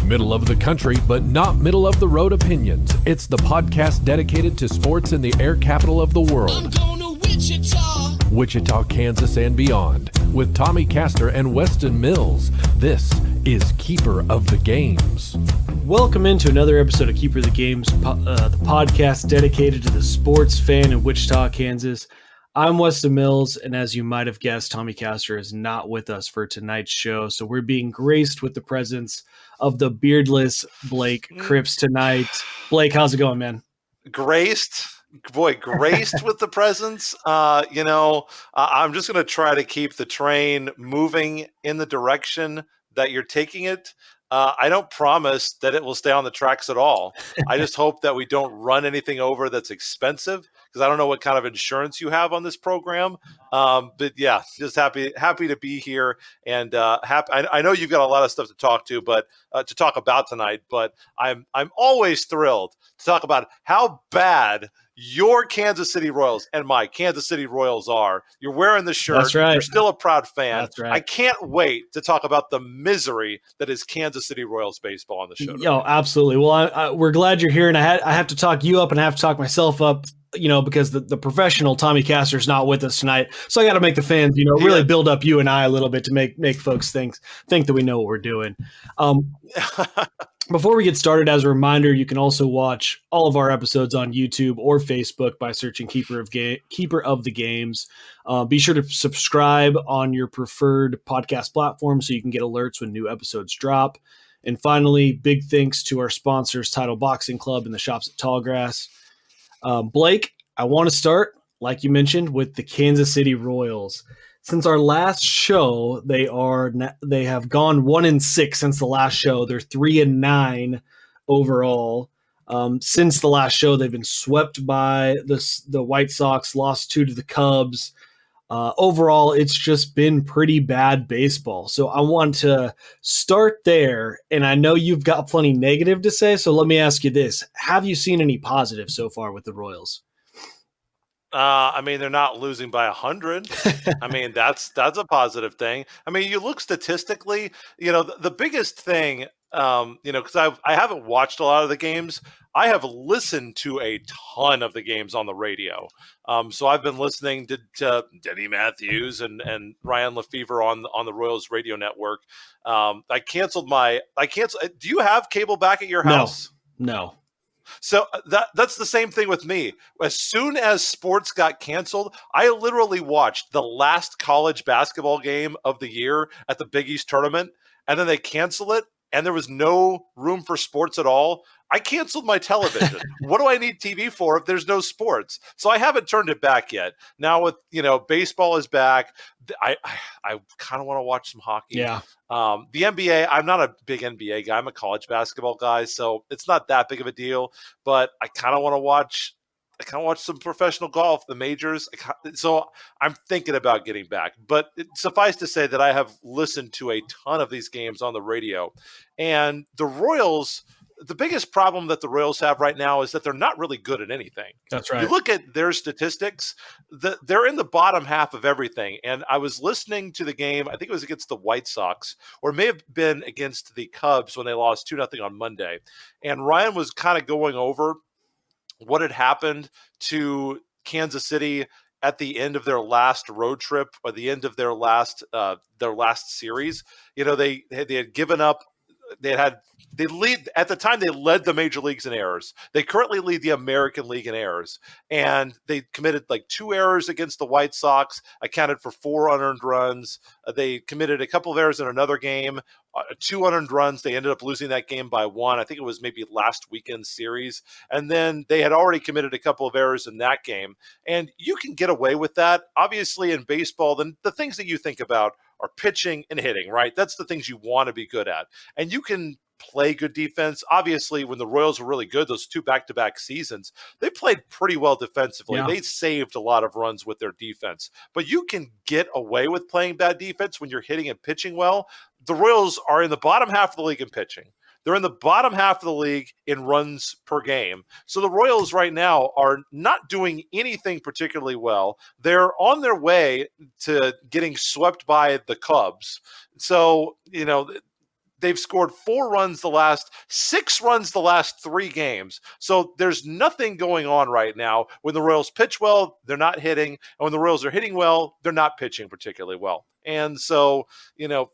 Middle of the country, but not middle of the road opinions. It's the podcast dedicated to sports in the air capital of the world. I'm going to Wichita. Wichita, Kansas, and beyond. With Tommy Castor and Weston Mills, this is Keeper of the Games. Welcome into another episode of Keeper of the Games, the podcast dedicated to the sports fan in Wichita, Kansas. I'm Weston Mills, and as you might have guessed, Tommy Castor is not with us for tonight's show, so we're being graced with the presence of the beardless Blake Cripps tonight. Blake, how's it going, man? Graced with the presence. I'm just going to try to keep the train moving in the direction that you're taking it. I don't promise that it will stay on the tracks at all. I just hope that we don't run anything over that's expensive, because I don't know what kind of insurance you have on this program. But yeah, just happy to be here, and happy. I know you've got a lot of stuff to talk about tonight, but I'm always thrilled to talk about how bad your Kansas City Royals and my Kansas City Royals are. You're wearing the shirt. That's right. You're still a proud fan. That's right. I can't wait to talk about the misery that is Kansas City Royals baseball on the show today. Yo, absolutely. Well, we're glad you're here, and I have to talk you up, and I have to talk myself up, because the professional Tommy Castor is not with us tonight. So I got to make the fans, really build up you and I a little bit to make folks think that we know what we're doing. Before we get started, as a reminder, you can also watch all of our episodes on YouTube or Facebook by searching Keeper of the Games. Be sure to subscribe on your preferred podcast platform so you can get alerts when new episodes drop. And finally, big thanks to our sponsors, Title Boxing Club and the shops at Tallgrass. Blake, I want to start, like you mentioned, with the Kansas City Royals. Since our last show, they have gone 1-6 since the last show. They're 3-9 overall. Since the last show, they've been swept by the White Sox, lost 2 to the Cubs. Overall, it's just been pretty bad baseball. So I want to start there, and I know you've got plenty negative to say, so let me ask you this. Have you seen any positive so far with the Royals? They're not losing by 100. That's a positive thing. You look statistically, the biggest thing, because I haven't watched a lot of the games. I have listened to a ton of the games on the radio. So I've been listening to Denny Matthews and Ryan Lefevre on the Royals radio network. I canceled. Do you have cable back at your house? No. So that's the same thing with me. As soon as sports got canceled, I literally watched the last college basketball game of the year at the Big East tournament, and then they cancel it, and there was no room for sports at all. I canceled my television. What do I need TV for if there's no sports? So I haven't turned it back yet. Now with, baseball is back. I kind of want to watch some hockey. Yeah. The NBA, I'm not a big NBA guy. I'm a college basketball guy, so it's not that big of a deal. But I kind of want to watch some professional golf, the majors. So I'm thinking about getting back. But suffice to say that I have listened to a ton of these games on the radio. And the Royals, the biggest problem that the Royals have right now is that they're not really good at anything. That's right. You look at their statistics, they're in the bottom half of everything. And I was listening to the game, I think it was against the White Sox, or it may have been against the Cubs when they lost 2-0 on Monday. And Ryan was kind of going over what had happened to Kansas City at the end of their last road trip, or the end of their last series. They had given up. They lead at the time. They led the major leagues in errors. They currently lead the American League in errors, and they committed 2 errors against the White Sox, accounted for 4 unearned runs. They committed a couple of errors in another game, 2 unearned runs. They ended up losing that game by 1. I think it was maybe last weekend's series, and then they had already committed a couple of errors in that game. And you can get away with that, obviously, in baseball. Then the things that you think about are pitching and hitting, right? That's the things you want to be good at, and you can play good defense. Obviously, when the Royals were really good, those 2 back-to-back seasons, they played pretty well defensively. Yeah. They saved a lot of runs with their defense. But you can get away with playing bad defense when you're hitting and pitching well. The Royals are in the bottom half of the league in pitching. They're in the bottom half of the league in runs per game. So the Royals right now are not doing anything particularly well. They're on their way to getting swept by the Cubs. So, they've scored 6 runs the last 3 games. So there's nothing going on right now. When the Royals pitch well, they're not hitting. And when the Royals are hitting well, they're not pitching particularly well. And so,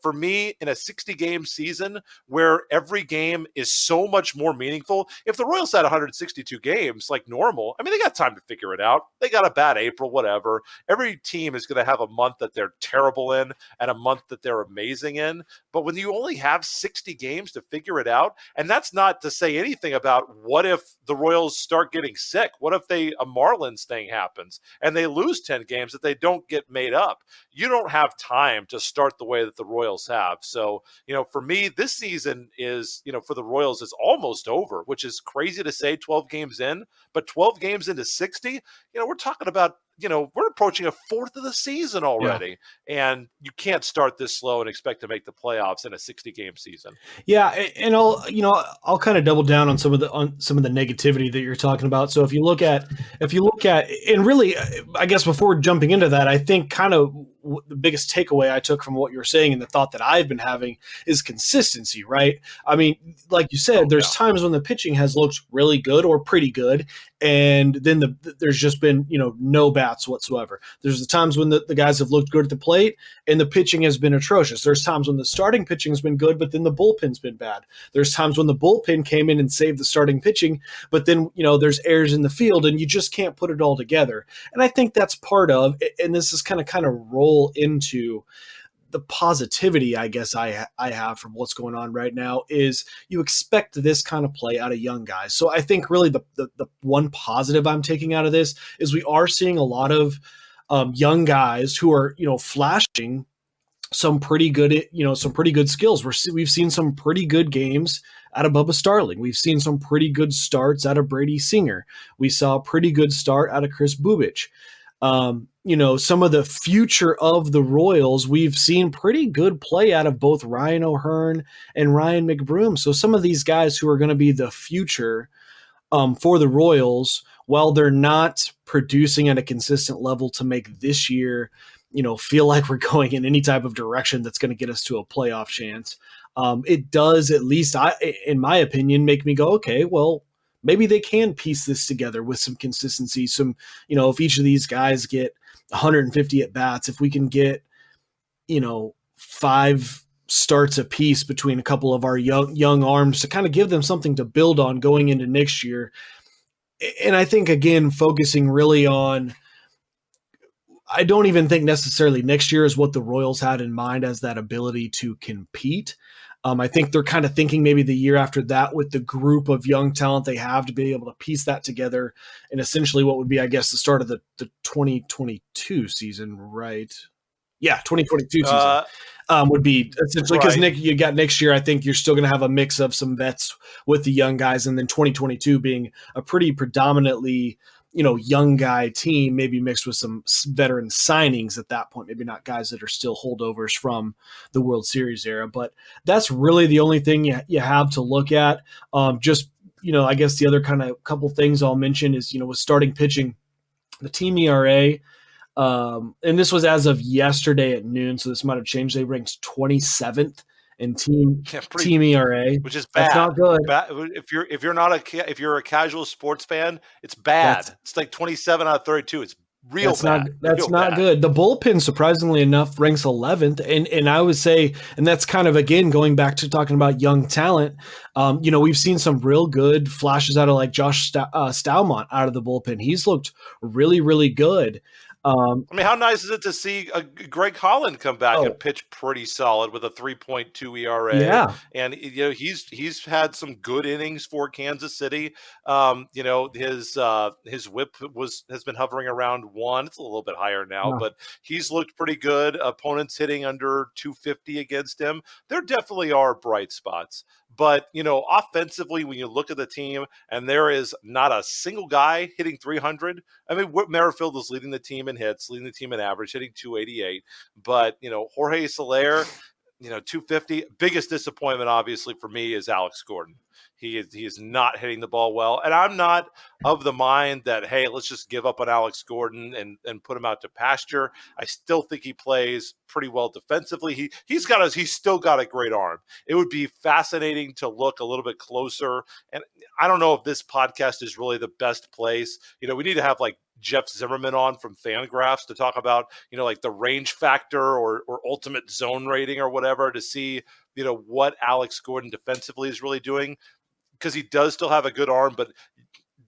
for me, in a 60-game season where every game is so much more meaningful, if the Royals had 162 games like normal, I mean, they got time to figure it out. They got a bad April, whatever. Every team is going to have a month that they're terrible in and a month that they're amazing in. But when you only have 60 games to figure it out, and that's not to say anything about what if the Royals start getting sick? What if a Marlins thing happens and they lose 10 games that they don't get made up? You don't have time to start the way that the Royals have. So, for me, this season is, for the Royals is almost over, which is crazy to say 12 games in, but 12 games into 60, we're talking about, we're approaching a fourth of the season already. Yeah. And you can't start this slow and expect to make the playoffs in a 60-game season. Yeah. And I'll kind of double down on some of the negativity that you're talking about. So if you look at, and really, I guess before jumping into that, I think kind of the biggest takeaway I took from what you were saying and the thought that I've been having is consistency, right? I mean, like you said, there's times when the pitching has looked really good or pretty good, and then there's just been, no bats whatsoever. There's the times when the guys have looked good at the plate and the pitching has been atrocious. There's times when the starting pitching has been good, but then the bullpen's been bad. There's times when the bullpen came in and saved the starting pitching, but then, there's errors in the field and you just can't put it all together. And I think that's part of, and this is kind of roll into the positivity, I guess I have from what's going on right now, is you expect this kind of play out of young guys. So I think really the one positive I'm taking out of this is we are seeing a lot of young guys who are, flashing some pretty good skills. We've seen some pretty good games out of Bubba Starling. We've seen some pretty good starts out of Brady Singer. We saw a pretty good start out of Chris Bubich. Some of the future of the Royals, we've seen pretty good play out of both Ryan O'Hearn and Ryan McBroom. So some of these guys who are going to be the future for the Royals, while they're not producing at a consistent level to make this year, feel like we're going in any type of direction that's going to get us to a playoff chance. It does, at least in my opinion, make me go, okay, well, maybe they can piece this together with some consistency. If each of these guys get 150 at bats, if we can get, 5 starts a piece between a couple of our young arms to kind of give them something to build on going into next year. And I think, again, focusing really on, I don't even think necessarily next year is what the Royals had in mind as that ability to compete. I think they're kind of thinking maybe the year after that with the group of young talent they have to be able to piece that together and essentially what would be, I guess, the start of the 2022 season, right? Yeah, 2022 season would be essentially because Nick, you got next year. I think you're still going to have a mix of some vets with the young guys, and then 2022 being a pretty predominantly young guy team, maybe mixed with some veteran signings at that point, maybe not guys that are still holdovers from the World Series era, but that's really the only thing you have to look at. I guess the other kind of couple things I'll mention is, with starting pitching, the team ERA, and this was as of yesterday at noon, so this might've changed. They ranked 27th in team ERA, which is bad. That's not good. If you're a casual sports fan, it's bad. It's like 27 out of 32. It's real bad. That's not good. The bullpen, surprisingly enough, ranks 11th, and I would say, and that's kind of again going back to talking about young talent. We've seen some real good flashes out of like Josh Staumont out of the bullpen. He's looked really, really good. How nice is it to see Greg Holland come back and pitch pretty solid with a 3.2 ERA? Yeah, and he's had some good innings for Kansas City. His WHIP has been hovering around 1. It's a little bit higher now, but he's looked pretty good. Opponents hitting under 250 against him. There definitely are bright spots. But, offensively, when you look at the team and there is not a single guy hitting 300, Whit Merrifield is leading the team in hits, leading the team in average, hitting 288. But, Jorge Soler, 250. Biggest disappointment, obviously, for me is Alex Gordon. He is not hitting the ball well. And I'm not of the mind that, hey, let's just give up on Alex Gordon and put him out to pasture. I still think he plays pretty well defensively. He's still got a great arm. It would be fascinating to look a little bit closer. And I don't know if this podcast is really the best place. We need to have like Jeff Zimmerman on from Fangraphs to talk about, like the range factor or ultimate zone rating or whatever to see, what Alex Gordon defensively is really doing, because he does still have a good arm, but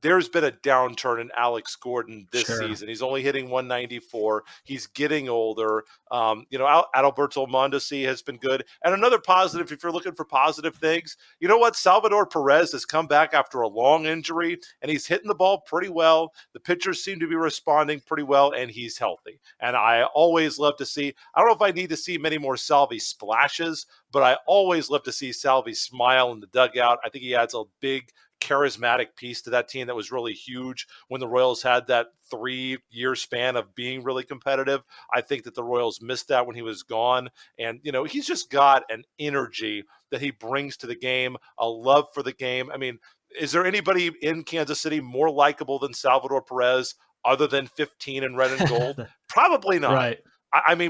there's been a downturn in Alex Gordon this season. He's only hitting 194. He's getting older. Adalberto Mondesi has been good. And another positive, if you're looking for positive things, you know what? Salvador Perez has come back after a long injury, and he's hitting the ball pretty well. The pitchers seem to be responding pretty well, and he's healthy. And I always love to see, I don't know if I need to see many more Salvi splashes, but I always love to see Salvi smile in the dugout. I think he adds a big charismatic piece to that team that was really huge when the Royals had that 3-year span of being really competitive. I think that the Royals missed that when he was gone. And, he's just got an energy that he brings to the game, a love for the game. I mean, is there anybody in Kansas City more likable than Salvador Perez other than 15 in red and gold? Probably not. Right.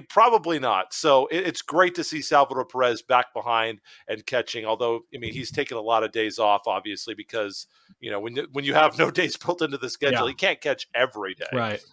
Probably not. So it's great to see Salvador Perez back behind and catching, although, he's taken a lot of days off, obviously, because, when you have no days built into the schedule, he can't catch every day. Right.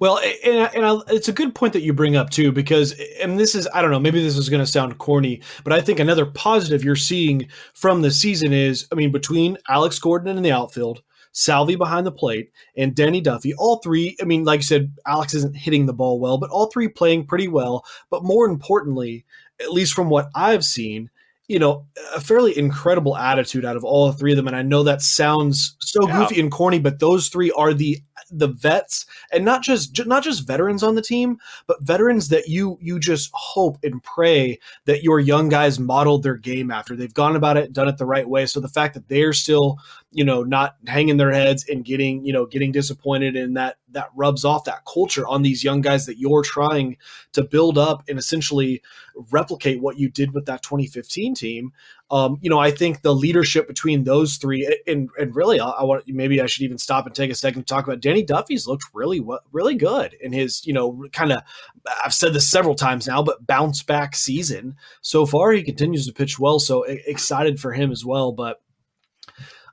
Well, and it's a good point that you bring up, too, because, and this is, I don't know, maybe this is going to sound corny, but I think another positive you're seeing from the season is, between Alex Gordon in the outfield, Salvi behind the plate, and Danny Duffy, all three, like you said, Alex isn't hitting the ball well, but all three playing pretty well. But more importantly, at least from what I've seen, a fairly incredible attitude out of all three of them. And I know that sounds so goofy and corny, but those three are the vets, and not just veterans on the team, but veterans that you just hope and pray that your young guys modeled their game after. They've gone about it, done it the right way. So the fact that they're still, not hanging their heads and getting disappointed, and that rubs off that culture on these young guys that you're trying to build up and essentially replicate what you did with that 2015 team. I think the leadership between those three, and really, maybe I should even stop and take a second to talk about Danny Duffy's looked really good in his, I've said this several times now, but bounce back season so far. He continues to pitch well, so excited for him as well. But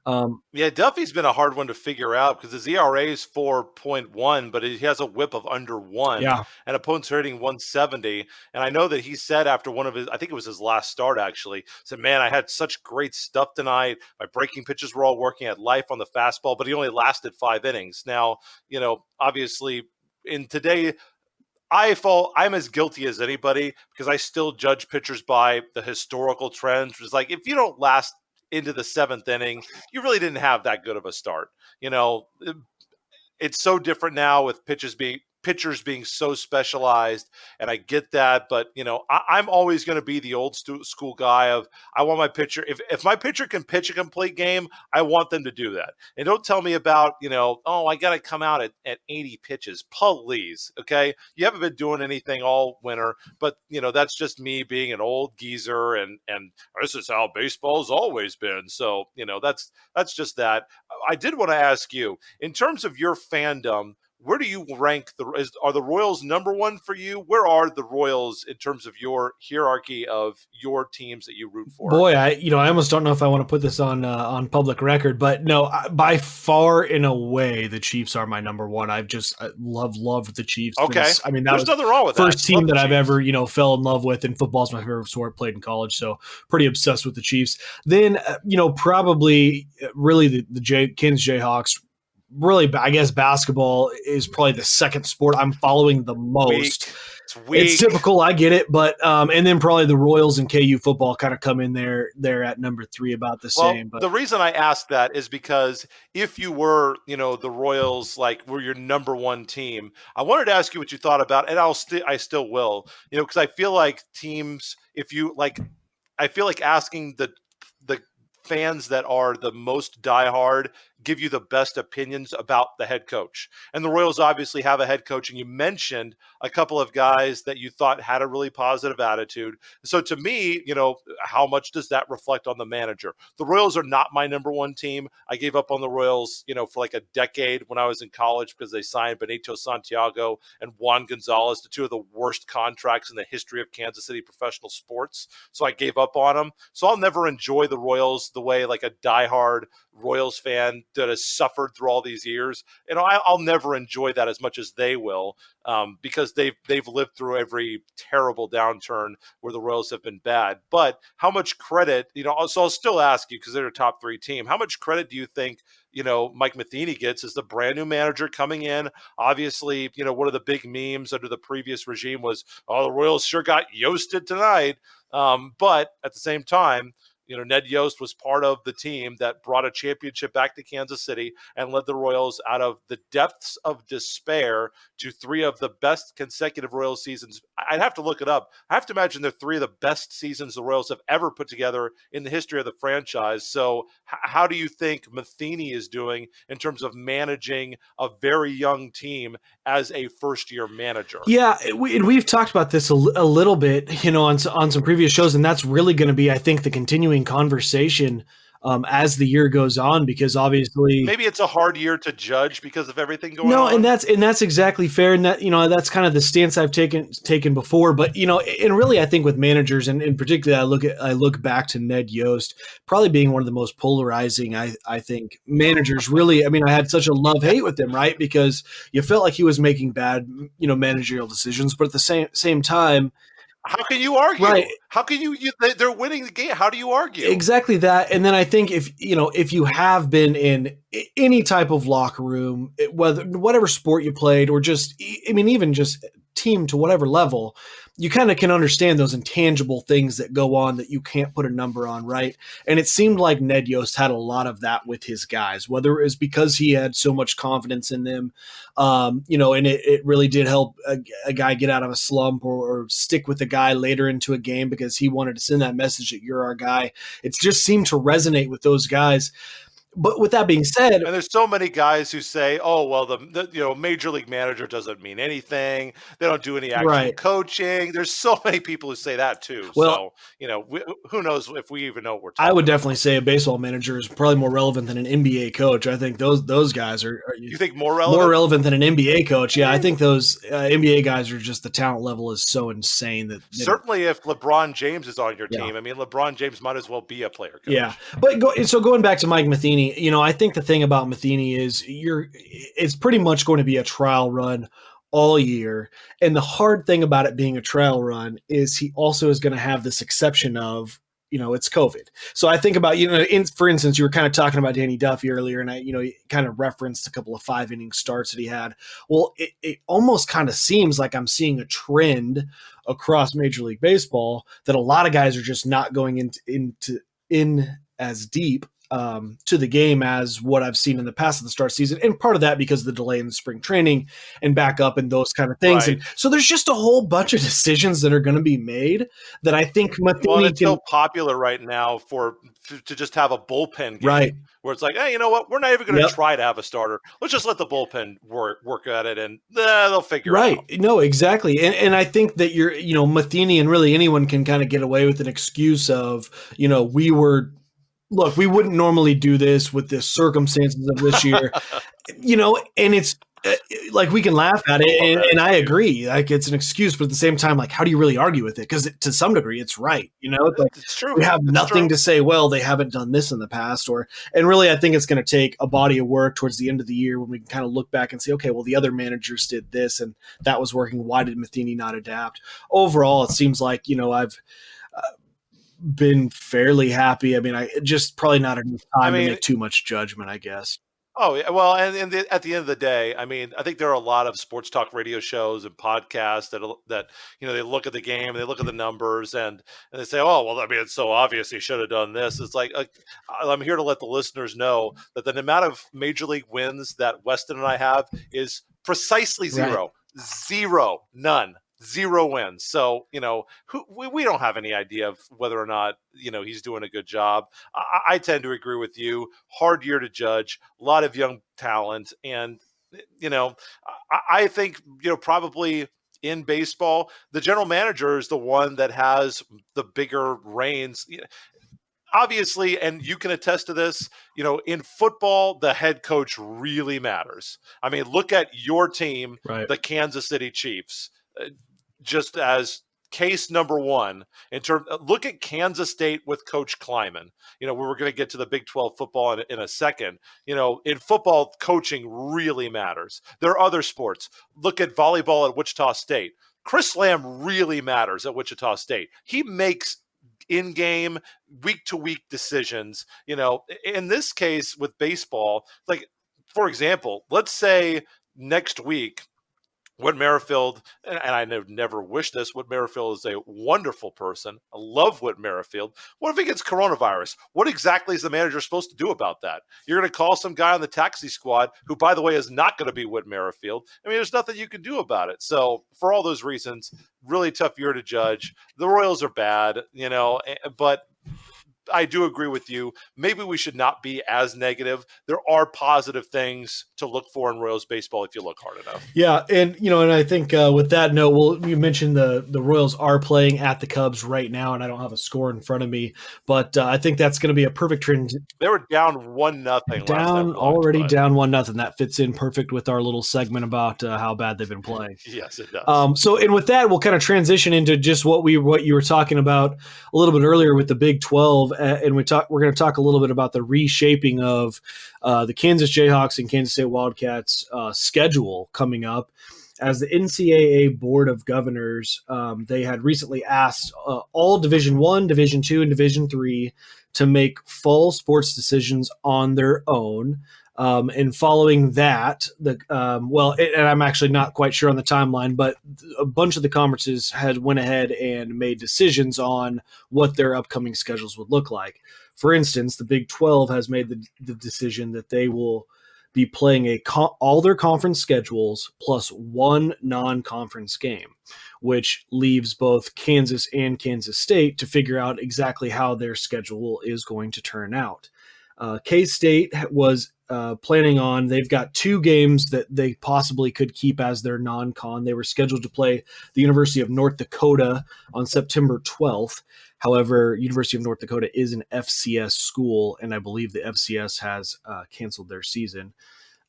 Duffy's been a hard one to figure out because his ERA is 4.1, but he has a whip of under 1. Yeah. And opponents are hitting 170. And I know that he said after one of his, I think it was his last start actually, said, man, I had such great stuff tonight. My breaking pitches were all working. I had life on the fastball, but he only lasted 5 innings. Now, obviously in today, I'm as guilty as anybody because I still judge pitchers by the historical trends. Which is like, if you don't last into the 7th inning, you really didn't have that good of a start. It's so different now with pitchers being so specialized, and I get that, but I'm always going to be the old school guy of I want my pitcher. If my pitcher can pitch a complete game, I want them to do that. And don't tell me about I got to come out at 80 pitches, please. Okay, you haven't been doing anything all winter, but that's just me being an old geezer, and this is how baseball's always been. So that's just that. I did want to ask you, in terms of your fandom, where do you rank are the Royals number one for you? Where are the Royals in terms of your hierarchy of your teams that you root for? Boy, I almost don't know if I want to put this on public record, but no, by far in a way, the Chiefs are my number one. I love the Chiefs. Okay. That There's was nothing wrong with the first that. team that I've ever, fell in love with, and football's my favorite sport, played in college. So pretty obsessed with the Chiefs. Then, probably really the Kansas Jayhawks. Really, I guess basketball is probably the second sport I'm following the most. It's typical, I get it, but and then probably the Royals and KU football kind of come in there. They're at number 3, about the same. But the reason I asked that is because if you were, the Royals were your number one team, I wanted to ask you what you thought about, and I still will, because I feel like teams, I feel like asking the fans that are the most diehard give you the best opinions about the head coach. And the Royals obviously have a head coach, and you mentioned a couple of guys that you thought had a really positive attitude. So to me, how much does that reflect on the manager? The Royals are not my number one team. I gave up on the Royals, for like a decade when I was in college because they signed Benito Santiago and Juan Gonzalez to two of the worst contracts in the history of Kansas City professional sports. So I gave up on them. So I'll never enjoy the Royals the way like a diehard Royals fan that has suffered through all these years. I'll never enjoy that as much as they will, because they've lived through every terrible downturn where the Royals have been bad. But how much credit, so I'll still ask you, because they're a top 3 team, how much credit do you think Mike Matheny gets as the brand new manager coming in? Obviously, one of the big memes under the previous regime was, oh, the Royals sure got yoasted tonight. But at the same time, Ned Yost was part of the team that brought a championship back to Kansas City and led the Royals out of the depths of despair to 3 of the best consecutive Royals seasons. I'd have to look it up. I have to imagine they're 3 of the best seasons the Royals have ever put together in the history of the franchise. So how do you think Matheny is doing in terms of managing a very young team as a first-year manager? Yeah, we've talked about this a little bit, on some previous shows, and that's really going to be, I think, the continuing conversation as the year goes on, because obviously maybe it's a hard year to judge because of everything going on. No, and that's exactly fair, and that that's kind of the stance I've taken before. But and really, I think with managers, and in particular, I look back to Ned Yost probably being one of the most polarizing. I think managers really. I had such a love-hate with him, right? Because you felt like he was making bad managerial decisions, but at the same time. How can you argue? Right. How can you they're winning the game. How do you argue? Exactly that. And then I think if you have been in any type of locker room, whatever sport you played, or just, even just team to whatever level, you kind of can understand those intangible things that go on that you can't put a number on, right? And it seemed like Ned Yost had a lot of that with his guys, whether it was because he had so much confidence in them, and it really did help a guy get out of a slump or stick with a guy later into a game because he wanted to send that message that you're our guy. It just seemed to resonate with those guys. But with that being said, and there's so many guys who say, "Oh, well, the major league manager doesn't mean anything. They don't do any actual coaching." There's so many people who say that too. Well, so who knows if we even know what we're talking I would about. definitely say a baseball manager is probably more relevant than an NBA coach. I think those guys are. You think more relevant? More relevant than an NBA coach? Yeah, I think those NBA guys are just, the talent level is so insane that certainly if LeBron James is on your team, LeBron James might as well be a player coach. Yeah, but going back to Mike Matheny. I think the thing about Matheny is it's pretty much going to be a trial run all year. And the hard thing about it being a trial run is he also is going to have this exception of, it's COVID. So I think about, for instance, you were kind of talking about Danny Duffy earlier, and he kind of referenced a couple of 5-inning starts that he had. Well, it almost kind of seems like I'm seeing a trend across Major League Baseball that a lot of guys are just not going in as deep to the game as what I've seen in the past of the start season. And part of that because of the delay in the spring training and backup and those kind of things. Right. And so there's just a whole bunch of decisions that are going to be made that I think Matheny it's so popular right now to just have a bullpen game. Right. Where it's like, hey, you know what? We're not even going to try to have a starter. Let's just let the bullpen work at it, and they'll figure it out. Right. No, exactly. And I think that Matheny and really anyone can kind of get away with an excuse of, we wouldn't normally do this with the circumstances of this year, and it's like we can laugh at it, and I agree. Like it's an excuse, but at the same time, like how do you really argue with it? Because to some degree, it's right. It's true. We have nothing to say. Well, they haven't done this in the past, and really, I think it's going to take a body of work towards the end of the year when we can kind of look back and say, okay, well, the other managers did this, and that was working. Why did Matheny not adapt? Overall, it seems like I've been fairly happy. I just probably not enough time to make too much judgment, I guess. Oh, yeah. Well, and at the end of the day, I think there are a lot of sports talk radio shows and podcasts that they look at the game and they look at the numbers and they say, oh, well, it's so obvious he should have done this. It's like I'm here to let the listeners know that the amount of major league wins that Weston and I have is precisely zero. Right. Zero. None. 0 wins. So, we don't have any idea of whether or not, he's doing a good job. I tend to agree with you. Hard year to judge, a lot of young talent. And, I think, probably in baseball, the general manager is the one that has the bigger reins. Obviously, and you can attest to this, in football, the head coach really matters. I mean, look at your team, Right. the Kansas City Chiefs, just as case number one. Look at Kansas State with Coach Kleiman. We're going to get to the Big 12 football in a second. In football, coaching really matters. There are other sports. Look at volleyball at Wichita State. Chris Lamb really matters at Wichita State. He makes in-game, week-to-week decisions. In this case with baseball, like, for example, let's say next week, Whit Merrifield, and I never wish this, Whit Merrifield is a wonderful person. I love Whit Merrifield. What if he gets coronavirus? What exactly is the manager supposed to do about that? You're going to call some guy on the taxi squad who, by the way, is not going to be Whit Merrifield. I mean, there's nothing you can do about it. So for all those reasons, really tough year to judge. The Royals are bad, but I do agree with you. Maybe we should not be as negative. There are positive things to look for in Royals baseball if you look hard enough. Yeah, and I think with that note, you mentioned the Royals are playing at the Cubs right now, and I don't have a score in front of me, but I think that's going to be a perfect trend. They were down 1-0. Down 1-0. That fits in perfect with our little segment about how bad they've been playing. Yes, it does. And with that, we'll kind of transition into just what you were talking about a little bit earlier with the Big 12. And we're going to talk a little bit about the reshaping of the Kansas Jayhawks and Kansas State Wildcats schedule coming up. As the NCAA Board of Governors, they had recently asked all Division I, Division II, and Division III to make fall sports decisions on their own. And following that, and I'm actually not quite sure on the timeline, but a bunch of the conferences had went ahead and made decisions on what their upcoming schedules would look like. For instance, the Big 12 has made the decision that they will be playing all their conference schedules plus one non-conference game, which leaves both Kansas and Kansas State to figure out exactly how their schedule is going to turn out. K-State was planning on, they've got 2 games that they possibly could keep as their non-con. They were scheduled to play the University of North Dakota on September 12th. However, University of North Dakota is an FCS school, and I believe the FCS has canceled their season.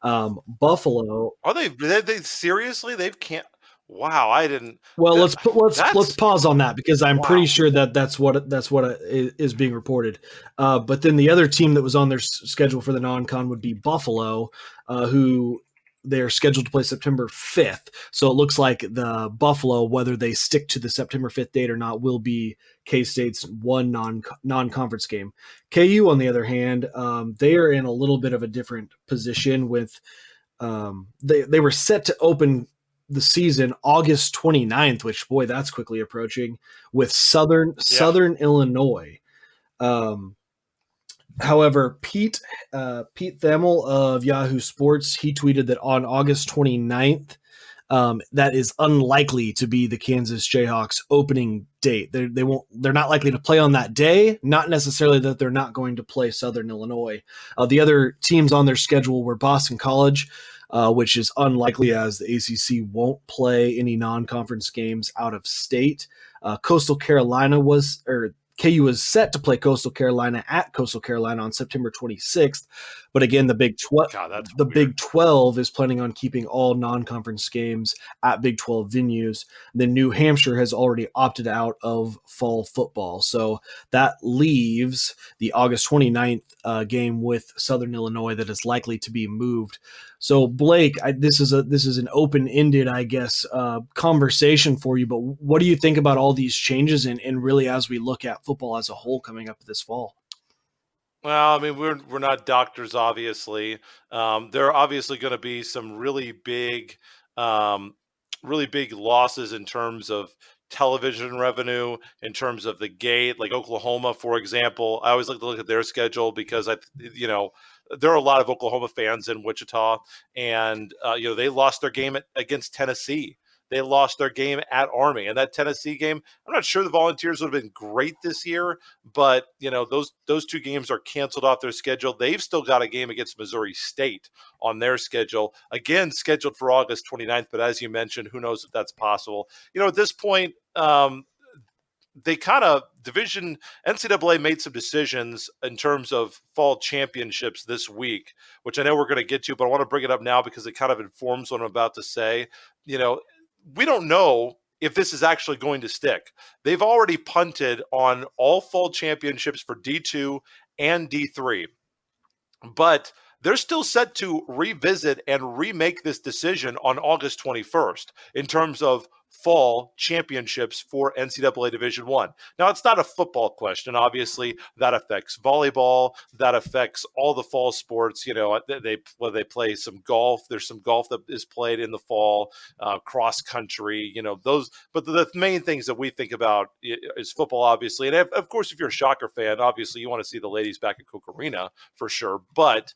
Buffalo. Are they seriously? They've can't. Wow, I didn't. Well, let's pause on that because I'm pretty sure that's what is being reported. But then the other team that was on their schedule for the non-con would be Buffalo, who they're scheduled to play September 5th. So it looks like the Buffalo, whether they stick to the September 5th date or not, will be K-State's one non-conference game. KU, on the other hand, they are in a little bit of a different position with they were set to open the season August 29th, which, boy, that's quickly approaching, with Southern Illinois. However, Pete Thamel of Yahoo Sports, he tweeted that on August 29th, that is unlikely to be the Kansas Jayhawks opening date. They're not likely to play on that day. Not necessarily that they're not going to play Southern Illinois. The other teams on their schedule were Boston College, which is unlikely as the ACC won't play any non-conference games out of state. Coastal Carolina KU was set to play Coastal Carolina at Coastal Carolina on September 26th. But again, the Big 12 is planning on keeping all non-conference games at Big 12 venues. Then New Hampshire has already opted out of fall football. So that leaves the August 29th game with Southern Illinois that is likely to be moved. So Blake, this is an open-ended, I guess, conversation for you. But what do you think about all these changes and really as we look at football as a whole coming up this fall? Well, I mean, we're not doctors, obviously. There are obviously going to be some really big losses in terms of television revenue, in terms of the gate, like Oklahoma, for example. I always like to look at their schedule because there are a lot of Oklahoma fans in Wichita, and they lost their game against Tennessee. they lost their game at Army. And that Tennessee game, I'm not sure the Volunteers would have been great this year, but those two games are canceled off their schedule. They've still got a game against Missouri State on their schedule, again scheduled for August 29th. But as you mentioned, who knows if that's possible? At this point, they kind of NCAA made some decisions in terms of fall championships this week, which I know we're going to get to, but I want to bring it up now because it kind of informs what I'm about to say. We don't know if this is actually going to stick. They've already punted on all fall championships for D2 and D3, but they're still set to revisit and remake this decision on August 21st in terms of fall championships for NCAA Division I. Now, it's not a football question. Obviously, that affects volleyball. That affects all the fall sports. They play some golf. There's some golf that is played in the fall, cross country, those. But the main things that we think about is football, obviously. And of course, if you're a Shocker fan, obviously you want to see the ladies back at Koch Arena for sure. But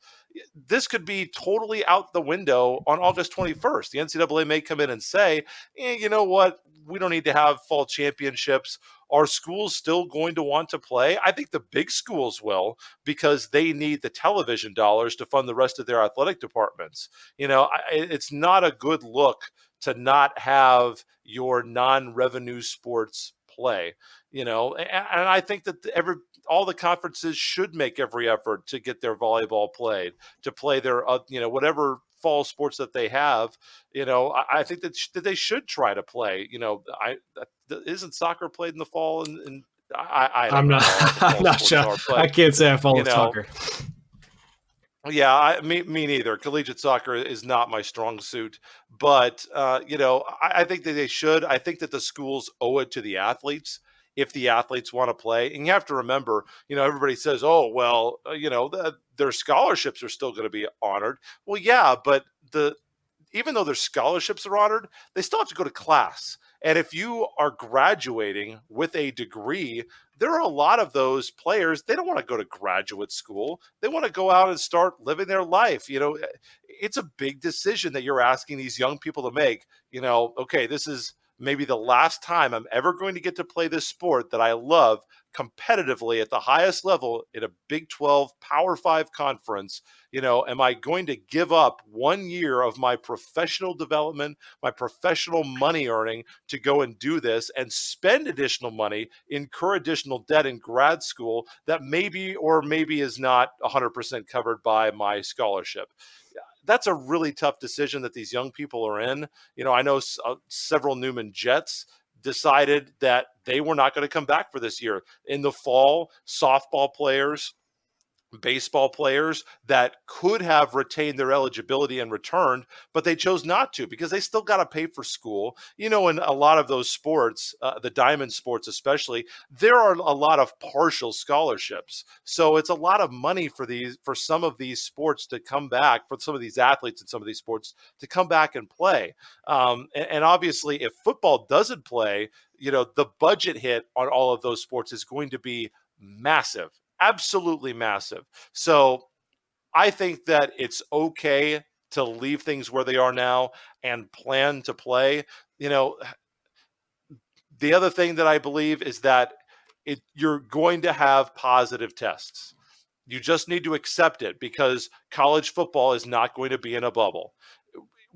this could be totally out the window on August 21st. The NCAA may come in and say, you know what? We don't need to have fall championships. Are schools still going to want to play? I think the big schools will, because they need the television dollars to fund the rest of their athletic departments. It's not a good look to not have your non-revenue sports play, and I think that all the conferences should make every effort to get their volleyball played, to play their, whatever fall sports that they have. I think that they should try to play. Isn't soccer played in the fall? And I'm not sure. I can't say I follow soccer. Yeah, me neither. Collegiate soccer is not my strong suit, but I think that they should. I think that the schools owe it to the athletes if the athletes want to play. And you have to remember, everybody says, oh, well, their scholarships are still going to be honored. Well, yeah, but even though their scholarships are honored, they still have to go to class. And if you are graduating with a degree, there are a lot of those players, they don't want to go to graduate school. They want to go out and start living their life. It's a big decision that you're asking these young people to make. Okay, this is maybe the last time I'm ever going to get to play this sport that I love competitively at the highest level in a Big 12 Power 5 conference. Am I going to give up 1 year of my professional development, my professional money earning to go and do this and spend additional money, incur additional debt in grad school that maybe is not 100% covered by my scholarship? That's a really tough decision that these young people are in. I know several Newman Jets decided that they were not going to come back for this year. In the fall, softball players, baseball players that could have retained their eligibility and returned, but they chose not to because they still got to pay for school. In a lot of those sports, the diamond sports especially, there are a lot of partial scholarships. So it's a lot of money for some of these sports to come back, for some of these athletes in some of these sports to come back and play. And obviously, if football doesn't play, the budget hit on all of those sports is going to be massive. Absolutely massive. So I think that it's okay to leave things where they are now and plan to play. The other thing that I believe is that you're going to have positive tests. You just need to accept it because college football is not going to be in a bubble.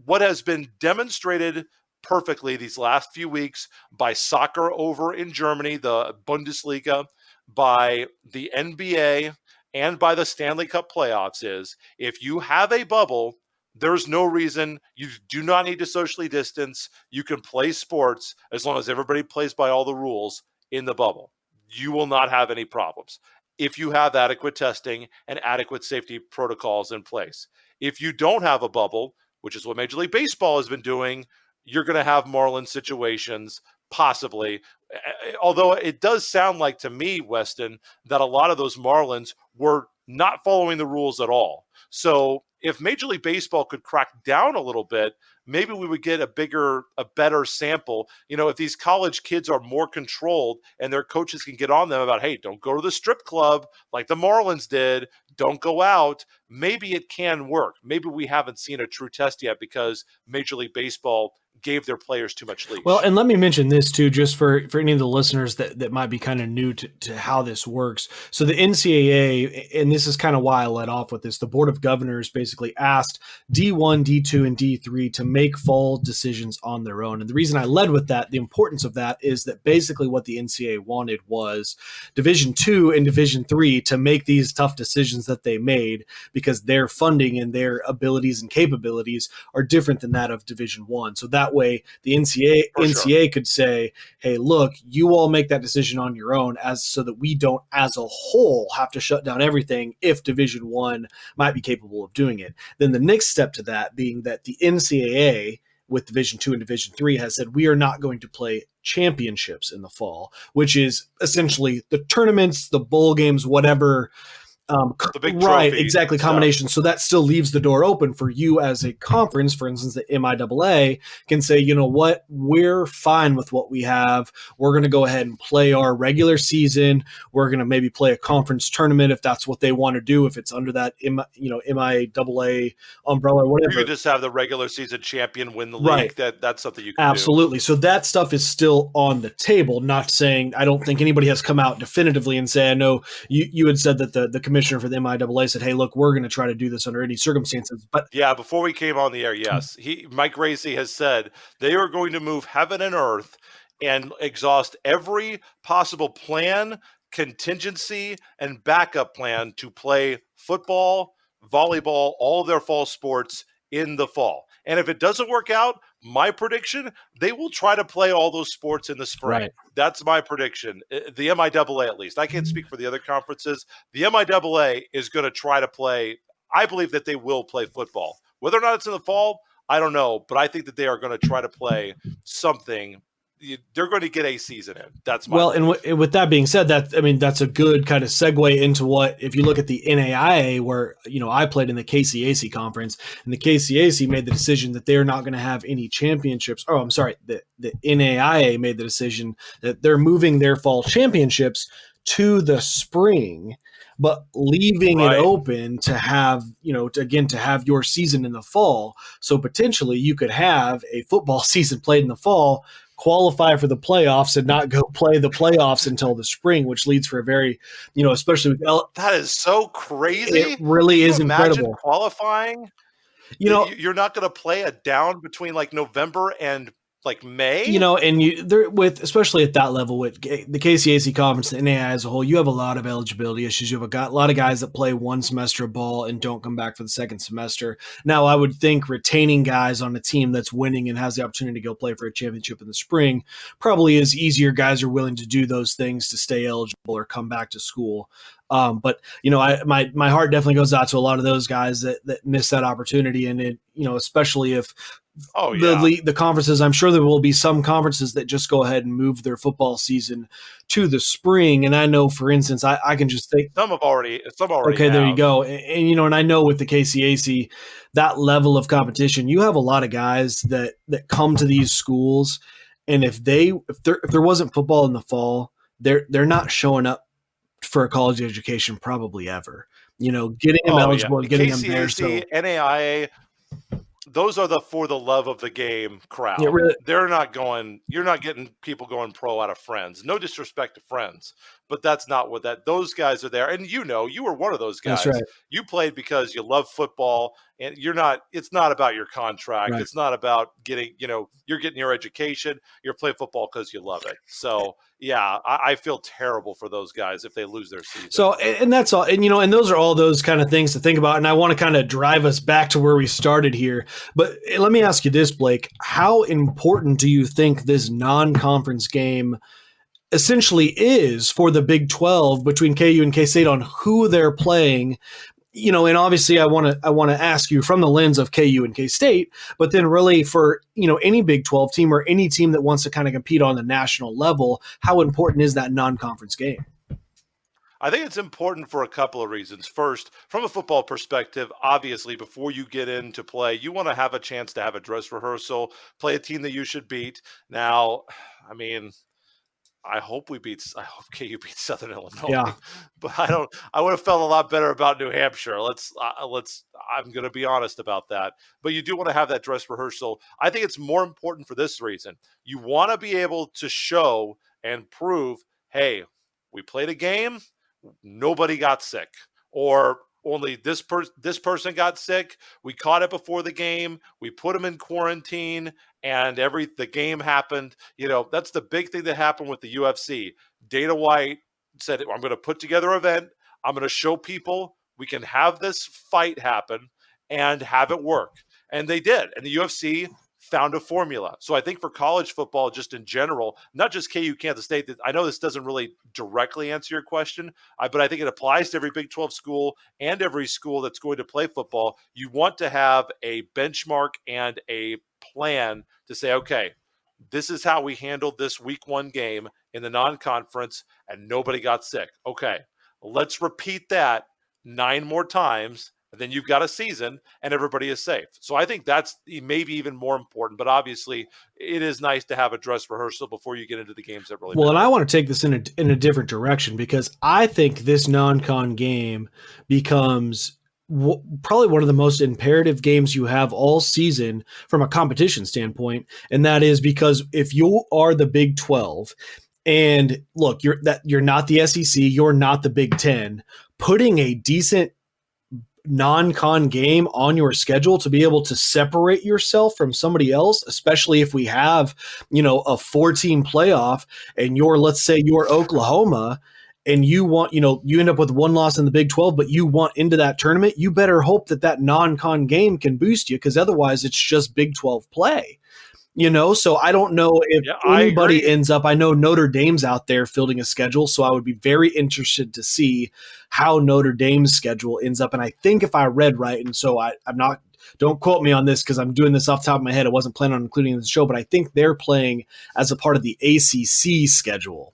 What has been demonstrated perfectly these last few weeks by soccer over in Germany, the Bundesliga, by the NBA, and by the Stanley Cup playoffs is if you have a bubble, there's no reason. You do not need to socially distance. You can play sports as long as everybody plays by all the rules in the bubble. You will not have any problems if you have adequate testing and adequate safety protocols in place. If you don't have a bubble, which is what Major League Baseball has been doing, you're going to have Marlin situations, possibly. Although it does sound like to me, Weston, that a lot of those Marlins were not following the rules at all. So if Major League Baseball could crack down a little bit, maybe we would get a better sample. If these college kids are more controlled and their coaches can get on them about, hey, don't go to the strip club like the Marlins did, don't go out, maybe it can work. Maybe we haven't seen a true test yet because Major League Baseball gave their players too much leash. Well, and let me mention this too, just for any of the listeners that might be kind of new to how this works. So the NCAA, and this is kind of why I led off with this, the Board of Governors basically asked D1, D2, and D3 to make fall decisions on their own. And the reason I led with that, the importance of that, is that basically what the NCAA wanted was Division II and Division III to make these tough decisions that they made, because their funding and their abilities and capabilities are different than that of Division I. So that way the NCAA could say, hey, look, you all make that decision on your own, as so that we don't as a whole have to shut down everything if Division I might be capable of doing it. Then the next step to that being that the NCAA with Division II and Division III has said, we are not going to play championships in the fall, which is essentially the tournaments, the bowl games, whatever. The big right, trophy exactly, combination. So that still leaves the door open for you as a conference. For instance, the MIAA can say, you know what, we're fine with what we have. We're going to go ahead and play our regular season. We're going to maybe play a conference tournament if that's what they want to do, if it's under that MIAA umbrella or whatever. You could just have the regular season champion win the league. Right. That's something you can Absolutely. do. So that stuff is still on the table. Not saying, I don't think anybody has come out definitively and say, I know you had said that the commissioner for the MIAA said, hey, look, we're going to try to do this under any circumstances. But yeah, before we came on the air, yes, Mike Gracie has said they are going to move heaven and earth and exhaust every possible plan, contingency, and backup plan to play football, volleyball, all of their fall sports in the fall. And if it doesn't work out, my prediction, they will try to play all those sports in the spring. Right. That's my prediction. The MIAA, at least. I can't speak for the other conferences. The MIAA is going to try to play. I believe that they will play football. Whether or not it's in the fall, I don't know. But I think that they are going to try to play something. They're going to get a season in. That's my well, and with that being said, that's a good kind of segue into what, if you look at the NAIA, where I played in the KCAC conference, and the KCAC made the decision that they're not going to have any championships. Oh, I'm sorry, the NAIA made the decision that they're moving their fall championships to the spring, but leaving it open to have, to have your season in the fall. So potentially you could have a football season played in the fall, qualify for the playoffs, and not go play the playoffs until the spring, which leads for a very, especially with that is so crazy. It really is incredible. Qualifying, you're not going to play a down between like November and like May, and especially at that level with the KCAC conference, the NAI as a whole, you have a lot of eligibility issues. You have a lot of guys that play one semester of ball and don't come back for the second semester. Now, I would think retaining guys on a team that's winning and has the opportunity to go play for a championship in the spring probably is easier. Guys are willing to do those things to stay eligible or come back to school. But my heart definitely goes out to a lot of those guys that miss that opportunity, and it, especially if the conferences. I'm sure there will be some conferences that just go ahead and move their football season to the spring. And I know, for instance, I can just think some already. Okay, have. There you go. And I know with the KCAC, that level of competition, you have a lot of guys that come to these schools, and if there wasn't football in the fall, they're not showing up for a college education probably ever. Getting them eligible and getting them there. So NAIA, those are for the love of the game crowd. Yeah, really. They're not going. You're not getting people going pro out of Friends. No disrespect to Friends, but that's not what those guys are there. And you were one of those guys. That's right. You played because you love football, and you're not. It's not about your contract. Right. It's not about getting. You're getting your education. You're playing football because you love it. So yeah, I feel terrible for those guys if they lose their season. So, and that's all. And and those are all those kind of things to think about. And I want to kind of drive us back to where we started here. But let me ask you this, Blake: how important do you think this non-conference game essentially is for the Big 12 between KU and K-State on who they're playing? And obviously I want to ask you from the lens of KU and K-State, but then really for, any Big 12 team or any team that wants to kind of compete on the national level, how important is that non-conference game? I think it's important for a couple of reasons. First, from a football perspective, obviously, before you get into play, you want to have a chance to have a dress rehearsal, play a team that you should beat. Now, I hope KU beats Southern Illinois. Yeah. But I would have felt a lot better about New Hampshire. I'm going to be honest about that. But you do want to have that dress rehearsal. I think it's more important for this reason. You want to be able to show and prove, hey, we played a game, nobody got sick, or only this person got sick. We caught it before the game. We put them in quarantine, and the game happened. That's the big thing that happened with the UFC. Dana White said, I'm going to put together an event. I'm going to show people we can have this fight happen and have it work. And they did. And the UFC found a formula. So I think for college football, just in general, not just KU Kansas State, I know this doesn't really directly answer your question, but I think it applies to every Big 12 school and every school that's going to play football. You want to have a benchmark and a plan to say, okay, this is how we handled this week 1 game in the non-conference and nobody got sick. Okay, let's repeat that 9 more times. Then you've got a season and everybody is safe. So I think that's maybe even more important. But obviously, it is nice to have a dress rehearsal before you get into the games that really matter. And I want to take this in a different direction, because I think this non-con game becomes probably one of the most imperative games you have all season from a competition standpoint. And that is because if you are the Big 12 and look, you're not the SEC, you're not the Big 10, putting a decent non-con game on your schedule to be able to separate yourself from somebody else, especially if we have, a 4-team playoff and let's say you're Oklahoma and you want, you end up with 1 loss in the Big 12, but you want into that tournament, you better hope that non-con game can boost you, because otherwise it's just Big 12 play. So I don't know if anybody ends up, I know Notre Dame's out there fielding a schedule, so I would be very interested to see how Notre Dame's schedule ends up. And I think if I read right, and so I'm not, don't quote me on this because I'm doing this off the top of my head, I wasn't planning on including it in the show, but I think they're playing as a part of the ACC schedule.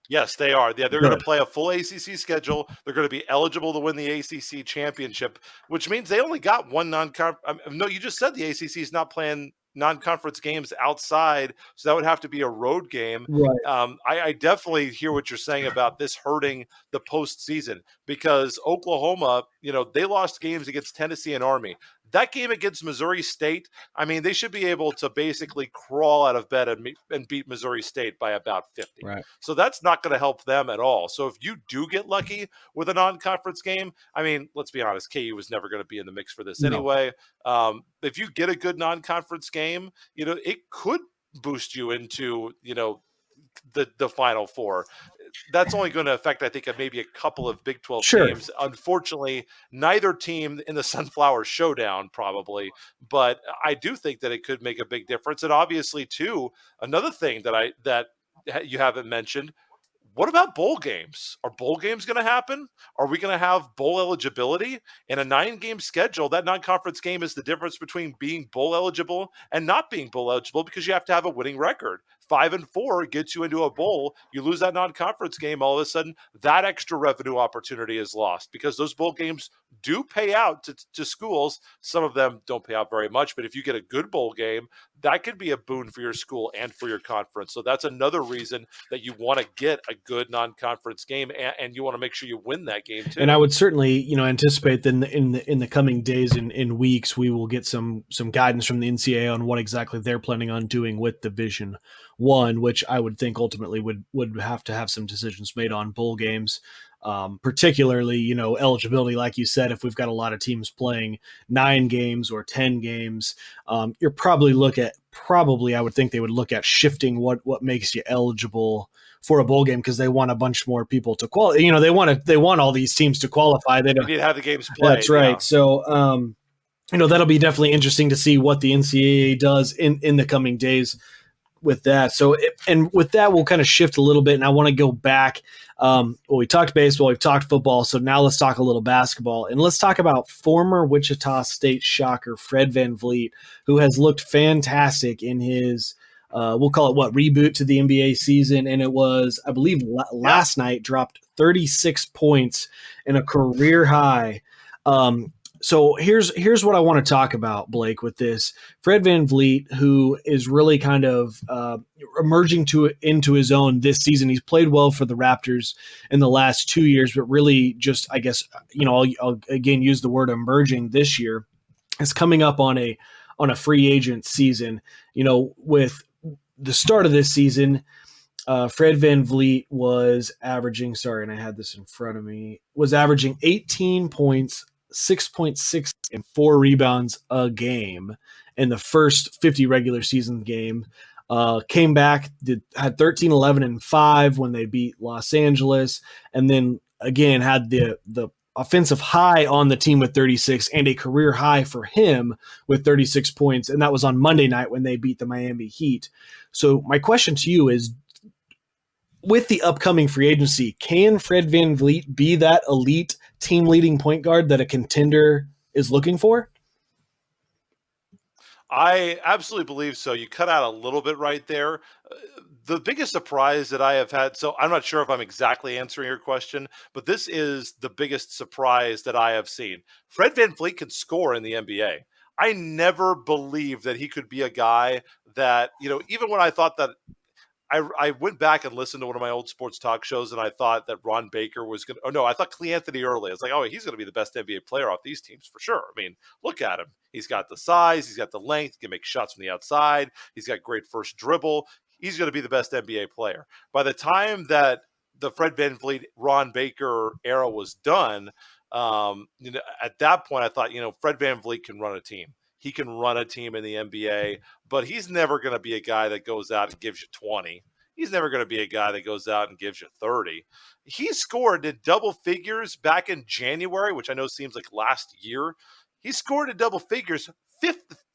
Yes, they are. Yeah, they're going to play a full ACC schedule. They're going to be eligible to win the ACC championship, which means they only got one non-conference. No, you just said the ACC is not playing non-conference games outside, so that would have to be a road game. Right. I definitely hear what you're saying about this hurting the postseason, because Oklahoma, they lost games against Tennessee and Army. That game against Missouri State, they should be able to basically crawl out of bed and beat Missouri State by about 50. Right. So that's not going to help them at all. So if you do get lucky with a non-conference game, let's be honest, KU was never going to be in the mix for this anyway. If you get a good non-conference game, it could boost you into, the Final Four. That's only going to affect, I think, maybe a couple of Big 12 teams. Unfortunately, neither team in the Sunflower Showdown probably, but I do think that it could make a big difference. And obviously, too, another thing that you haven't mentioned, what about bowl games? Are bowl games going to happen? Are we going to have bowl eligibility? In a 9-game schedule, that non-conference game is the difference between being bowl eligible and not being bowl eligible, because you have to have a winning record. 5-4 gets you into a bowl. You lose that non-conference game, all of a sudden, that extra revenue opportunity is lost, because those bowl games do pay out to schools. Some of them don't pay out very much, but if you get a good bowl game, that could be a boon for your school and for your conference. So that's another reason that you want to get a good non-conference game, and you want to make sure you win that game too. And I would certainly, anticipate that in the coming days and weeks, we will get some guidance from the NCAA on what exactly they're planning on doing with Division I, which I would think ultimately would have to have some decisions made on bowl games. Particularly, eligibility, like you said, if we've got a lot of teams playing 9 games or 10 games, you're I would think they would look at shifting what makes you eligible for a bowl game, because they want a bunch more people to qualify. They want all these teams to qualify. They don't need to have the games played. That's right. Yeah. So, that'll be definitely interesting to see what the NCAA does in the coming days with that. So, and with that, we'll kind of shift a little bit, and I want to go back. We talked baseball, we've talked football, so now let's talk a little basketball, and let's talk about former Wichita State shocker Fred Van Vleet, who has looked fantastic in his, we'll call it reboot to the NBA season, and it was, I believe, last night dropped 36 points and a career high. So here's what I want to talk about, Blake, with this. Fred Van Vleet, who is really kind of emerging into his own this season. He's played well for the Raptors in the last 2 years, but really just, I guess, I'll again use the word emerging this year. Is coming up on a free agent season. With the start of this season, Fred Van Vleet was averaging, and I had this in front of me, was averaging 18 points, 6.6 and 4 rebounds a game in the first 50 regular season game. Came back, had 13, 11, and 5 when they beat Los Angeles, and then again had the offensive high on the team with 36 and a career high for him with 36 points. And that was on Monday night when they beat the Miami Heat. So my question to you is, with the upcoming free agency, can Fred Van Vleet be that elite team leading point guard that a contender is looking for? I absolutely believe so. You cut out a little bit right there. The biggest surprise that I have had, so I'm not sure if I'm exactly answering your question, but this is the biggest surprise that I have seen. Fred Van Vleet can score in the NBA. I never believed that he could be a guy that, even when I thought that, I went back and listened to one of my old sports talk shows, and I thought that Ron Baker was going to – I thought Cleanthony early. I was like, he's going to be the best NBA player off these teams for sure. I mean, look at him. He's got the size. He's got the length. He can make shots from the outside. He's got great first dribble. He's going to be the best NBA player. By the time that the Fred Van Vleet, Ron Baker era was done, at that point I thought, Fred Van Vleet can run a team. He can run a team in the NBA, but he's never going to be a guy that goes out and gives you 20. He's never going to be a guy that goes out and gives you 30. He scored in double figures back in January, which I know seems like last year. He scored in double figures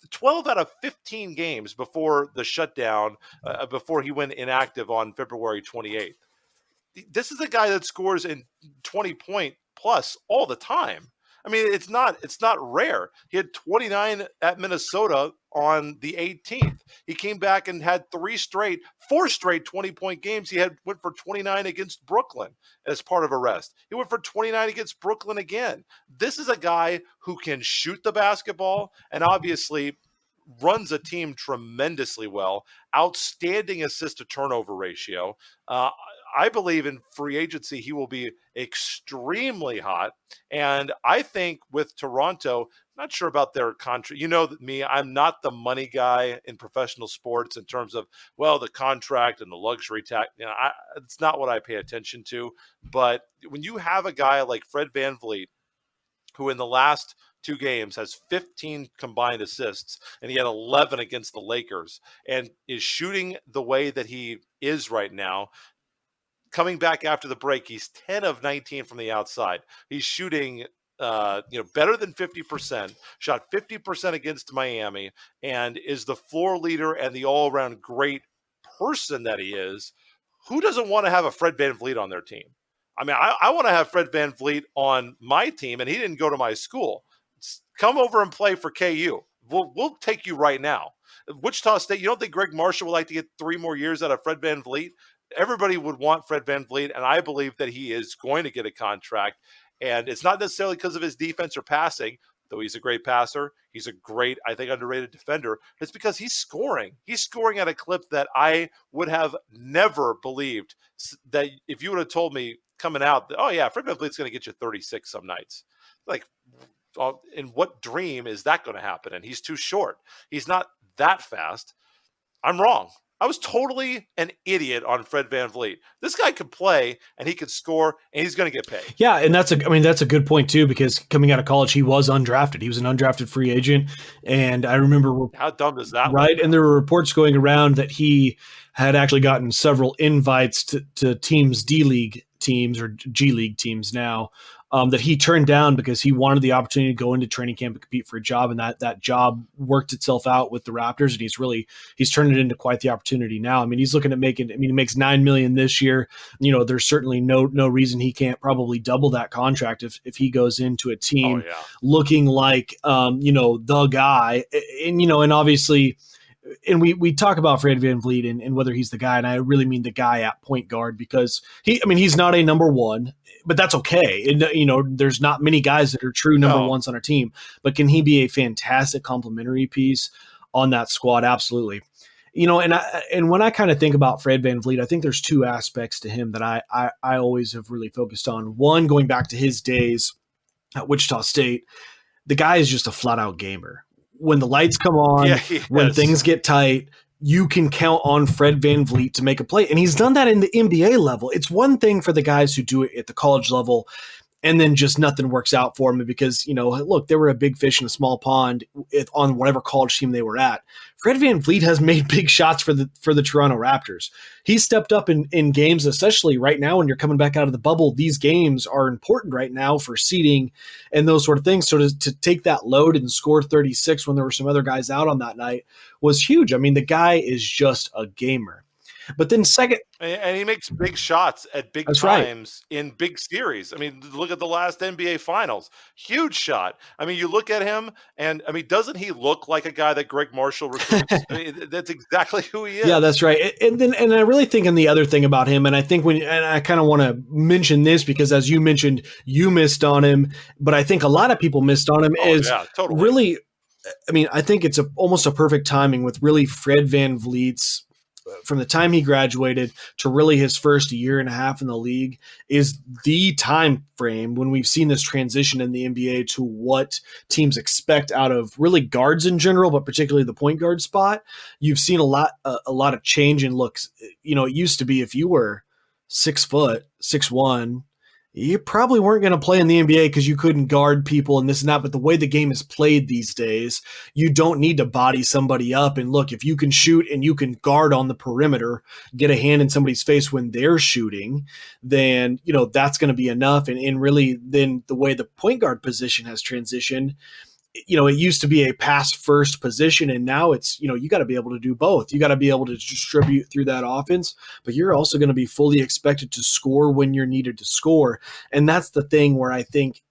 12 out of 15 games before the shutdown, before he went inactive on February 28th. This is a guy that scores in 20-point plus all the time. I mean, it's not rare. He had 29 at Minnesota on the 18th. He came back and had 4 straight 20-point games. He went for 29 against Brooklyn as part of a rest. He went for 29 against Brooklyn again. This is a guy who can shoot the basketball and obviously runs a team tremendously well. Outstanding assist-to-turnover ratio. I believe in free agency he will be extremely hot. And I think with Toronto, not sure about their contract. You know me, I'm not the money guy in professional sports in terms of, the contract and the luxury tax. It's not what I pay attention to. But when you have a guy like Fred Van Vleet, who in the last 2 games has 15 combined assists, and he had 11 against the Lakers, and is shooting the way that he is right now, coming back after the break, he's 10 of 19 from the outside. He's shooting better than 50%, shot 50% against Miami, and is the floor leader and the all-around great person that he is. Who doesn't want to have a Fred Van Vleet on their team? I mean, I want to have Fred Van Vleet on my team, and he didn't go to my school. Come over and play for KU. We'll take you right now. Wichita State, you don't think Greg Marshall would like to get 3 more years out of Fred Van Vleet? Everybody would want Fred Van Vleet, and I believe that he is going to get a contract. And it's not necessarily because of his defense or passing, though he's a great passer. He's a great, I think, underrated defender. It's because he's scoring. He's scoring at a clip that I would have never believed that if you would have told me coming out, Fred Van Vleet's going to get you 36 some nights. Like, in what dream is that going to happen? And he's too short. He's not that fast. I'm wrong. I was totally an idiot on Fred Van Vleet. This guy could play and he could score and he's going to get paid. Yeah, and that's a good point too, because coming out of college he was undrafted. He was an undrafted free agent, and I remember how dumb is that? Right, and there were reports going around that he had actually gotten several invites to teams, D-League teams or G-League teams now, that he turned down because he wanted the opportunity to go into training camp and compete for a job, and that job worked itself out with the Raptors, and he's turned it into quite the opportunity now. I mean, he's looking at he makes $9 million this year. There's certainly no reason he can't probably double that contract if he goes into a team looking like the guy, and obviously. And we talk about Fred Van Vleet and whether he's the guy, and I really mean the guy at point guard, because he's not a number one, but that's okay. And, there's not many guys that are true number ones on our team, but can he be a fantastic complementary piece on that squad? Absolutely. And when I kind of think about Fred Van Vleet, I think there's two aspects to him that I always have really focused on. One, going back to his days at Wichita State, the guy is just a flat out gamer. When the lights come on, when things get tight, you can count on Fred Van Vleet to make a play. And he's done that in the NBA level. It's one thing for the guys who do it at the college level and then just nothing works out for them because, look, they were a big fish in a small pond on whatever college team they were at. Fred Van Vleet has made big shots for the Toronto Raptors. He stepped up in games, especially right now when you're coming back out of the bubble. These games are important right now for seeding and those sort of things. So to take that load and score 36 when there were some other guys out on that night was huge. I mean, the guy is just a gamer. But then second, and he makes big shots at big times in big series. I mean, look at the last NBA Finals, huge shot. I mean, you look at him, and I mean, doesn't he look like a guy that Greg Marshall recruits? I mean, that's exactly who he is. Yeah, that's right. And I really think, and the other thing about him, and I think and I kind of want to mention this because as you mentioned, you missed on him, but I think a lot of people missed on him totally. Really. I mean, I think it's almost a perfect timing with really Fred Van Vleet's. From the time he graduated to really his first year and a half in the league is the time frame when we've seen this transition in the NBA to what teams expect out of really guards in general, but particularly the point guard spot. You've seen a lot of change in looks. It used to be if you were 6 foot, 6'1", you probably weren't going to play in the NBA because you couldn't guard people and this and that. But the way the game is played these days, you don't need to body somebody up. And look, if you can shoot and you can guard on the perimeter, get a hand in somebody's face when they're shooting, then, that's going to be enough. And really then the way the point guard position has transitioned, it used to be a pass first position and now it's, you got to be able to do both. You got to be able to distribute through that offense, but you're also going to be fully expected to score when you're needed to score. And that's the thing where I think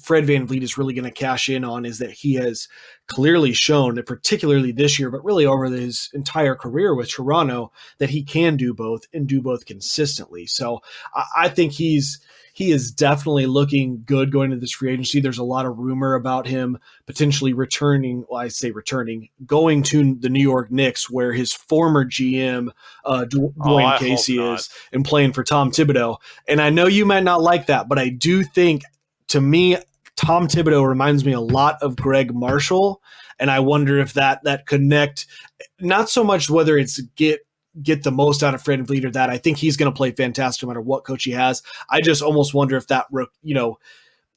Fred Van Vleet is really going to cash in on is that he has clearly shown that particularly this year, but really over his entire career with Toronto, that he can do both and do both consistently. So I think he is definitely looking good going into this free agency. There's a lot of rumor about him potentially returning. Well, I say returning, going to the New York Knicks, where his former GM, Dwayne Casey, is, and playing for Tom Thibodeau. And I know you might not like that, but I do think, to me, Tom Thibodeau reminds me a lot of Greg Marshall. And I wonder if that connect, not so much whether it's get the most out of Fred Vleet or that. I think he's going to play fantastic no matter what coach he has. I just almost wonder if that,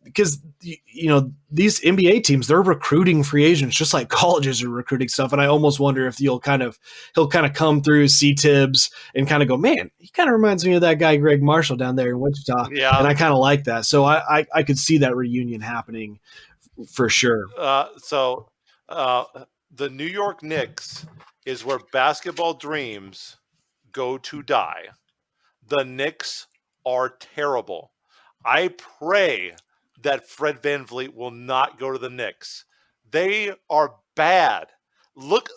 because, these NBA teams, they're recruiting free agents just like colleges are recruiting stuff. And I almost wonder if he'll kind of come through, see Tibbs and kind of go, man, he kind of reminds me of that guy, Greg Marshall down there in Wichita. Yeah. And I kind of like that. So I could see that reunion happening for sure. The New York Knicks is where basketball dreams go to die. The Knicks are terrible. I pray that Fred Van Vleet will not go to the Knicks. They are bad. Look,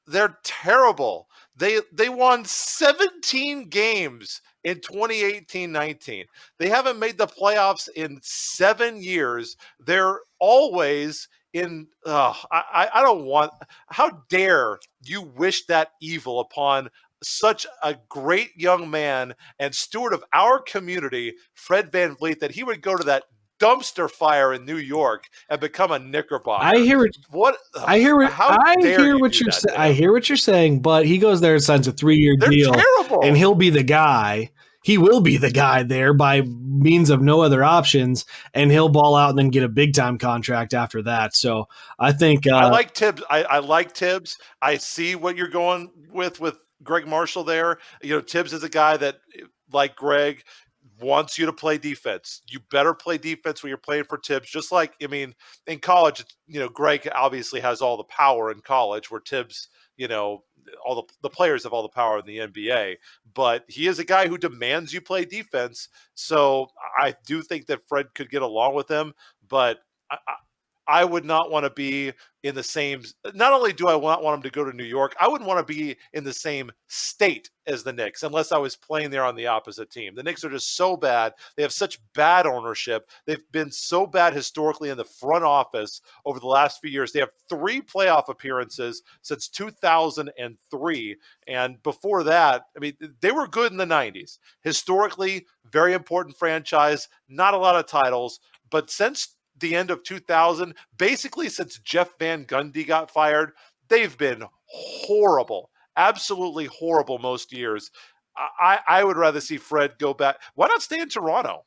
they're terrible. They won 17 games in 2018-19. They haven't made the playoffs in 7 years. They're always in I don't want. How dare you wish that evil upon such a great young man and steward of our community, Fred Van Vleet, that he would go to that dumpster fire in New York and become a Knickerbocker. I hear what you're saying, but he goes there and signs a 3-year deal, terrible. And he'll be the guy. He will be the guy there by means of no other options, and he'll ball out and then get a big time contract after that. So I think I like Tibbs. I like Tibbs. I see what you're going with Greg Marshall there. Tibbs is a guy that, like Greg, wants you to play defense. You better play defense when you're playing for Tibbs. Just like, in college, Greg obviously has all the power in college, where Tibbs, all the players have all the power in the NBA, but he is a guy who demands you play defense. So I do think that Fred could get along with him, but I would not want to be in the same, not only do I not want him to go to New York, I wouldn't want to be in the same state as the Knicks unless I was playing there on the opposite team. The Knicks are just so bad. They have such bad ownership. They've been so bad historically in the front office over the last few years. They have 3 playoff appearances since 2003. And before that, I mean, they were good in the 90s. Historically, very important franchise, not a lot of titles. But since the end of 2000, basically since Jeff Van Gundy got fired, they've been horrible, absolutely horrible most years. I would rather see Fred go back. Why not stay in Toronto?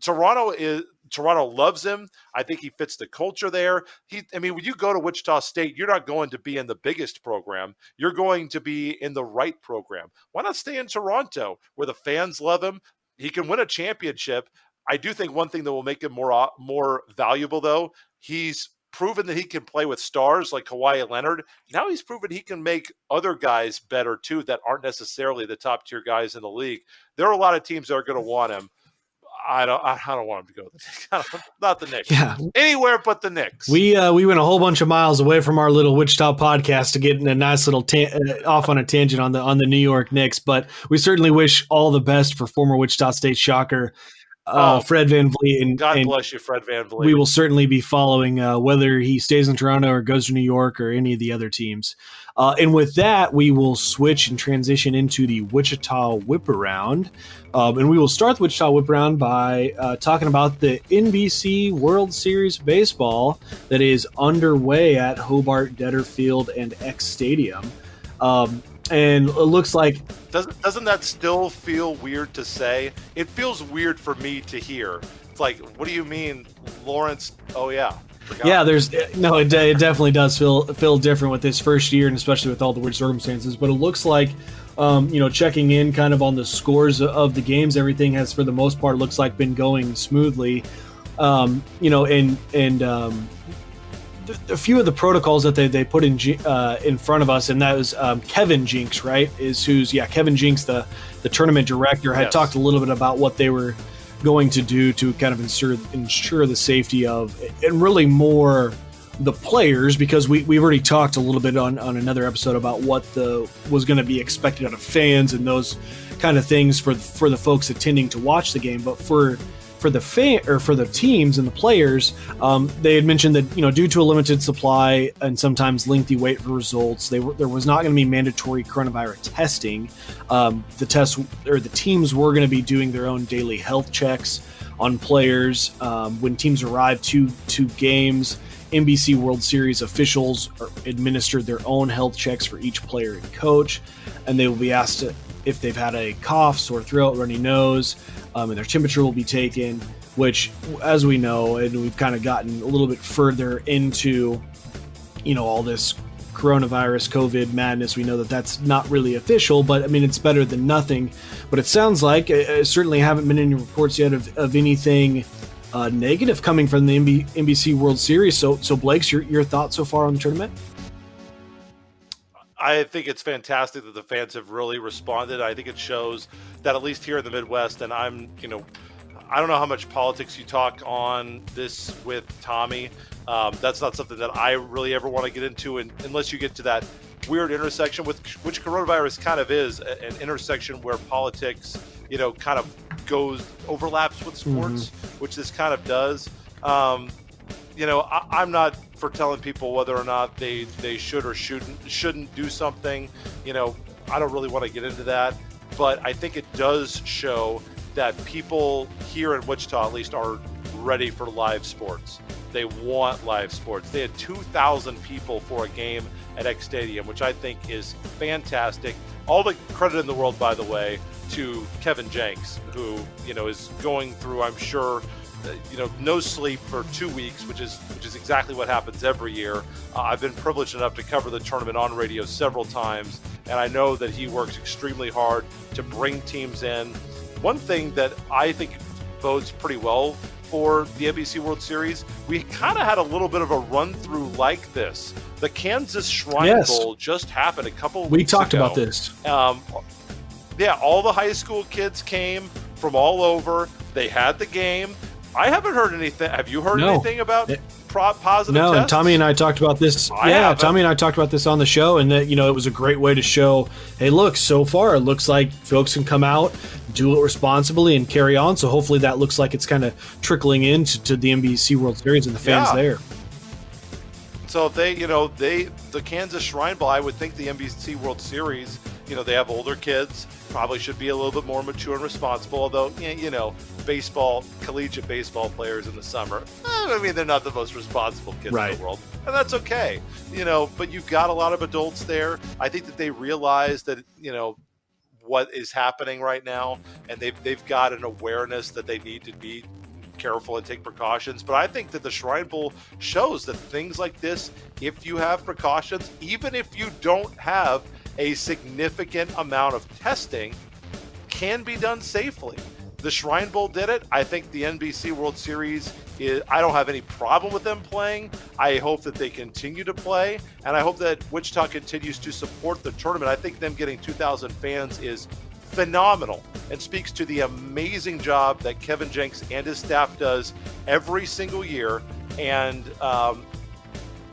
Toronto loves him. I think he fits the culture there. When you go to Wichita State, you're not going to be in the biggest program. You're going to be in the right program. Why not stay in Toronto where the fans love him? He can win a championship. I do think one thing that will make him more valuable, though, he's proven that he can play with stars like Kawhi Leonard. Now he's proven he can make other guys better, too, that aren't necessarily the top-tier guys in the league. There are a lot of teams that are going to want him. I don't want him to go to the Knicks. Not the Knicks. Yeah. Anywhere but the Knicks. We went a whole bunch of miles away from our little Wichita podcast to get in a nice little off on a tangent on the New York Knicks, but we certainly wish all the best for former Wichita State Shocker Fred Van Vleet. And God bless you, Fred Van Vleet. We will certainly be following whether he stays in Toronto or goes to New York or any of the other teams. And with that, we will switch and transition into the Wichita Whip Around. And we will start the Wichita Whip Around by talking about the NBC World Series Baseball that is underway at Hobart, Detter Field, and X Stadium. And it looks like... Doesn't that still feel weird to say? It feels weird for me to hear. It's like, what do you mean, Lawrence? Oh, yeah. Forgot. Yeah, it definitely does feel different with this first year, and especially with all the weird circumstances. But it looks like, checking in kind of on the scores of the games, everything has, for the most part, looks like been going smoothly. A few of the protocols that they put in front of us, and that was Kevin Jinks, right? Kevin Jinks, the tournament director, had talked a little bit about what they were going to do to kind of ensure the safety of, and really more the players, because we've already talked a little bit on another episode about what was going to be expected out of fans and those kind of things for the folks attending to watch the game. But for the teams and the players, they had mentioned that, due to a limited supply and sometimes lengthy wait for results, there was not going to be mandatory coronavirus testing. The teams were going to be doing their own daily health checks on players. When teams arrive to games, NBC World Series officials administered their own health checks for each player and coach, and they will be asked if they've had a cough, sore throat, runny nose, and their temperature will be taken, which, as we know, and we've kind of gotten a little bit further into, all this coronavirus, COVID madness, we know that that's not really official, but I mean, it's better than nothing. But it sounds like, certainly haven't been any reports yet of anything negative coming from the NBC World Series. So Blake's, your thoughts so far on the tournament? I think it's fantastic that the fans have really responded. I think it shows that, at least here in the Midwest, and I don't know how much politics you talk on this with Tommy. That's not something that I really ever want to get into, unless you get to that weird intersection, which coronavirus kind of is, an intersection where politics, kind of overlaps with sports, which this kind of does. I'm not for telling people whether or not they should or shouldn't do something. I don't really want to get into that, but I think it does show that people here in Wichita, at least, are ready for live sports. They want live sports. They had 2,000 people for a game at X Stadium, which I think is fantastic. All the credit in the world, by the way, to Kevin Jinks, who, is going through, I'm sure, no sleep for 2 weeks, which is exactly what happens every year. I've been privileged enough to cover the tournament on radio several times, and I know that he works extremely hard to bring teams in. One thing that I think bodes pretty well for the NBC World Series, we kind of had a little bit of a run-through like this. The Kansas Shrine Bowl just happened a couple of weeks ago. We talked about this. All the high school kids came from all over. They had the game. I haven't heard anything. Have you heard anything about positive No, tests? and Tommy and I talked about this. Tommy and I talked about this on the show, and that it was a great way to show, hey, look, so far it looks like folks can come out, do it responsibly, and carry on. So hopefully that looks like it's kind of trickling into the NBC World Series and the fans there. So if the Kansas Shrine Bowl, I would think the NBC World Series, they have older kids, probably should be a little bit more mature and responsible. Although, collegiate baseball players in the summer, they're not the most responsible kids in the world, and that's okay. But you've got a lot of adults there. I think that they realize that, what is happening right now, and they've got an awareness that they need to be careful and take precautions. But I think that the Shrine Bowl shows that things like this, if you have precautions, even if you don't have a significant amount of testing, can be done safely. The Shrine Bowl did it. I think the NBC World Series I don't have any problem with them playing. I hope that they continue to play, and I hope that Wichita continues to support the tournament. I think them getting 2,000 fans is phenomenal and speaks to the amazing job that Kevin Jenks and his staff does every single year. And I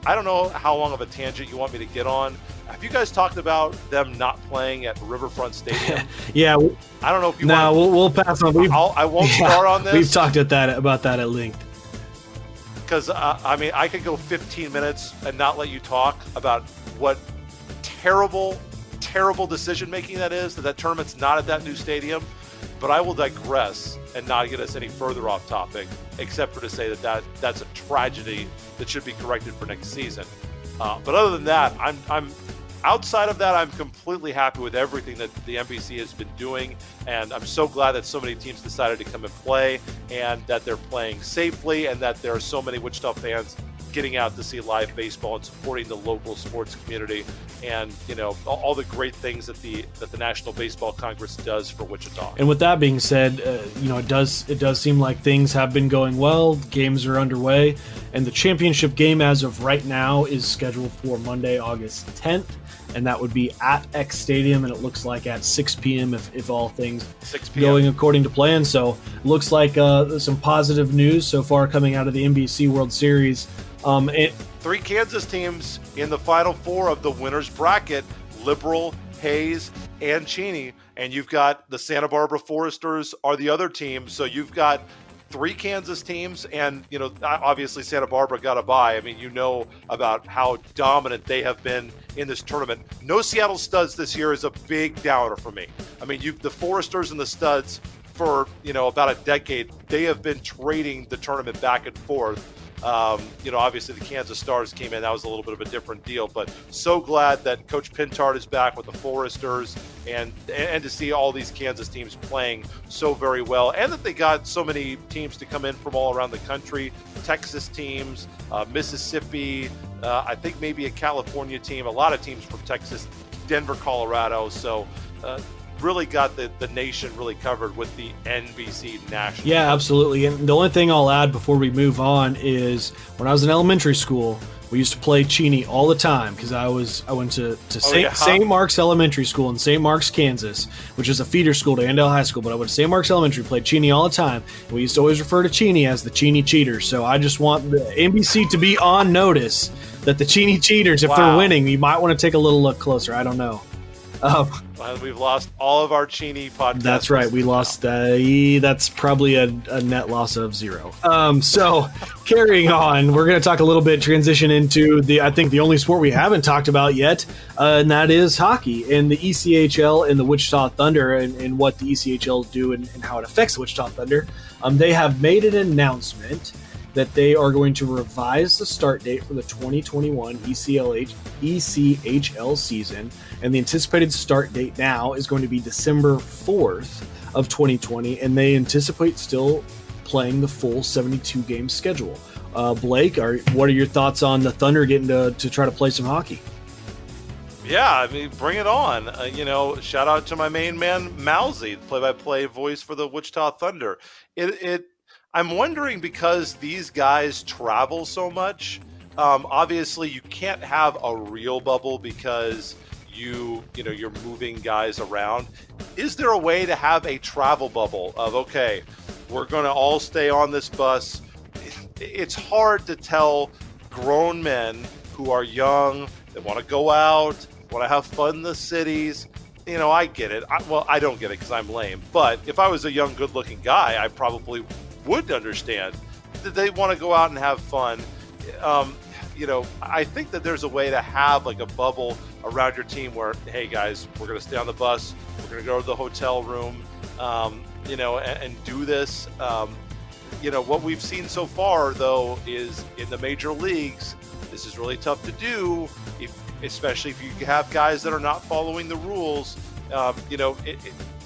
don't know how long of a tangent you want me to get on. Have you guys talked about them not playing at Riverfront Stadium? Yeah. I don't know if you want. No, we'll pass on. I won't start on this. We've talked about that at length. Because, I could go 15 minutes and not let you talk about what terrible decision-making that is, that tournament's not at that new stadium. But I will digress and not get us any further off topic, except for to say that's a tragedy that should be corrected for next season. But other than that, I'm outside of that, I'm completely happy with everything that the NBC has been doing, and I'm so glad that so many teams decided to come and play, and that they're playing safely, and that there are so many Wichita fans getting out to see live baseball and supporting the local sports community, and all the great things that the National Baseball Congress does for Wichita. And with that being said, it does seem like things have been going well. Games are underway, and the championship game as of right now is scheduled for Monday, August 10th, and that would be at X Stadium, and it looks like at 6 p.m. if all things 6 p.m. going according to plan. So it looks like some positive news so far coming out of the NBC World Series. 3 Kansas teams in the Final Four of the winner's bracket: Liberal, Hayes, and Cheney. And you've got the Santa Barbara Foresters are the other team. So you've got 3 Kansas teams, and obviously Santa Barbara got a bye. About how dominant they have been in this tournament. No Seattle Studs this year is a big downer for me. The Foresters and the Studs for about a decade, they have been trading the tournament back and forth. Obviously the Kansas Stars came in. That was a little bit of a different deal, but so glad that Coach Pintard is back with the Foresters, and to see all these Kansas teams playing so very well, and that they got so many teams to come in from all around the country. Texas teams, Mississippi, I think maybe a California team, a lot of teams from Texas, Denver, Colorado. So really got the nation really covered with the NBC National. Yeah, absolutely. And the only thing I'll add before we move on is when I was in elementary school, we used to play Cheney all the time because I went to St. Mark's Elementary School in St. Mark's, Kansas, which is a feeder school to Andale High School. But I went to St. Mark's Elementary, played Cheney all the time. And we used to always refer to Cheney as the Cheney Cheaters. So I just want the NBC to be on notice that the Cheney Cheaters, if they're winning, you might want to take a little look closer. I don't know. We've lost all of our Cheney podcasts. That's right. We lost. That's probably a net loss of 0. So carrying on, we're going to talk a little bit, transition into I think the only sport we haven't talked about yet, and that is hockey and the ECHL and the Wichita Thunder, and what the ECHL do and how it affects the Wichita Thunder. They have made an announcement that they are going to revise the start date for the 2021 ECHL season, and the anticipated start date now is going to be December 4th of 2020, and they anticipate still playing the full 72-game schedule. Blake, what are your thoughts on the Thunder getting to try to play some hockey? Yeah, bring it on. Shout out to my main man, Mousy, play-by-play voice for the Wichita Thunder. I'm wondering, because these guys travel so much, obviously you can't have a real bubble because you're moving guys around. Is there a way to have a travel bubble of, okay, we're going to all stay on this bus? it's hard to tell grown men who are young, that want to go out, want to have fun in the cities. I get it. I don't get it because I'm lame. But if I was a young, good-looking guy, I probably would understand that they want to go out and have fun. I think that there's a way to have like a bubble around your team where, hey guys, we're going to stay on the bus, we're going to go to the hotel room, and do this. What we've seen so far, though, is in the major leagues, this is really tough to do, especially if you have guys that are not following the rules.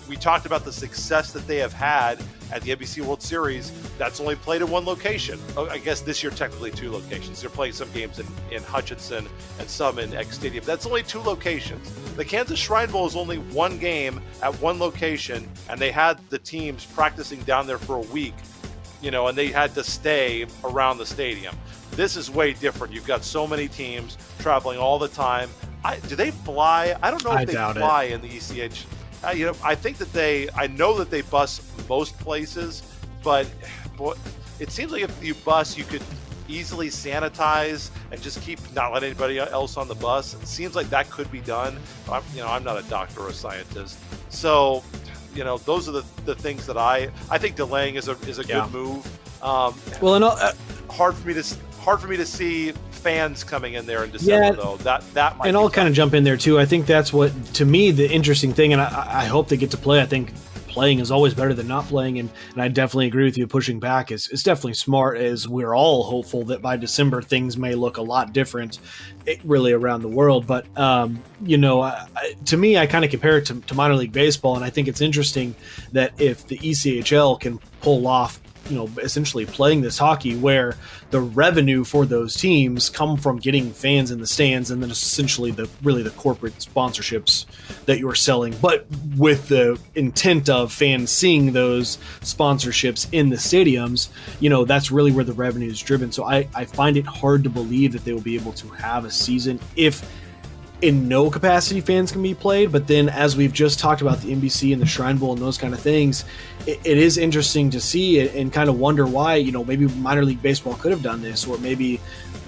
We talked about the success that they have had at the NBC World Series. That's only played in one location. I guess this year technically 2 locations. They're playing some games in Hutchinson and some in X Stadium. That's only 2 locations. The Kansas Shrine Bowl is only 1 game at 1 location, and they had the teams practicing down there for a week, and they had to stay around the stadium. This is way different. You've got so many teams traveling all the time. Do they fly? I don't know if they fly in the ECH. I think that I know that they bus most places, but it seems like if you bus, you could easily sanitize and just keep not letting anybody else on the bus. It seems like that could be done. I'm not a doctor or a scientist, so those are the things that I think delaying is a good move. Hard for me to see fans coming in there in December, though. That might. And I'll kind of jump in there too. I think that's what, to me, the interesting thing, and I hope they get to play. I think playing is always better than not playing, and I definitely agree with you. Pushing back is definitely smart, as we're all hopeful that by December things may look a lot different, really around the world. But to me, I kind of compare it to minor league baseball, and I think it's interesting that if the ECHL can pull off, essentially playing this hockey where the revenue for those teams come from getting fans in the stands, and then essentially the corporate sponsorships that you're selling, but with the intent of fans seeing those sponsorships in the stadiums, that's really where the revenue is driven. So I find it hard to believe that they will be able to have a season if in no capacity fans can be played. But then, as we've just talked about the NBC and the Shrine Bowl and those kind of things, it is interesting to see it and kind of wonder why, maybe minor league baseball could have done this, or maybe,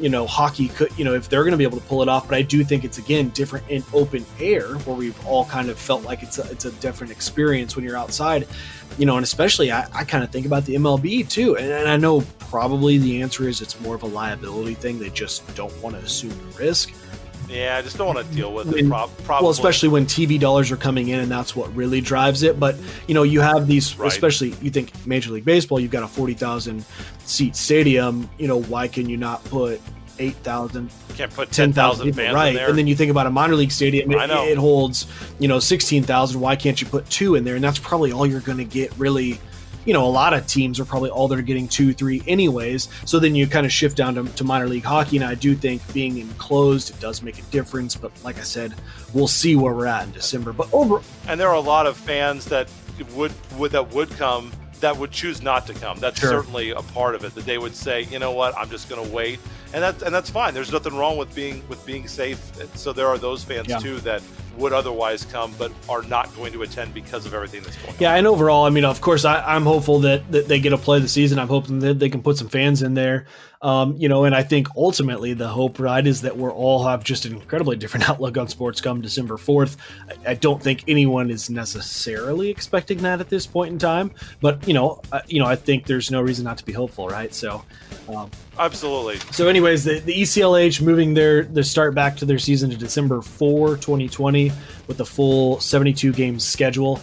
hockey could, if they're going to be able to pull it off. But I do think it's, again, different in open air, where we've all kind of felt like it's a different experience when you're outside, and especially I kind of think about the MLB too. And I know probably the answer is it's more of a liability thing. They just don't want to assume the risk. Yeah, I just don't want to deal with it. Probably. Well, especially when TV dollars are coming in, and that's what really drives it. But, you have these, right. Especially you think Major League Baseball, you've got a 40,000 seat stadium. Why can you not put 8,000? Can't put 10,000 fans right? in there. And then you think about a minor league stadium, it holds, 16,000. Why can't you put 2 in there? And that's probably all you're going to get, really. A lot of teams are probably all they're getting 2, 3 anyways. So then you kind of shift down to minor league hockey. And I do think being enclosed, it does make a difference. But like I said, we'll see where we're at in December. But and there are a lot of fans that would come that would choose not to come. That's certainly a part of it. That they would say, you know what, I'm just going to wait, and that's fine. There's nothing wrong with being safe. So there are those fans too that would otherwise come but are not going to attend because of everything that's going on. Yeah, and overall, of course, I'm hopeful that they get to play the season. I'm hoping that they can put some fans in there. And I think ultimately the hope, right, is that we're all have just an incredibly different outlook on sports come December 4th. I don't think anyone is necessarily expecting that at this point in time, but I think there's no reason not to be hopeful, right? So absolutely. So anyways, the ECLH moving the start back to their season to December 4, 2020 with the full 72 game schedule.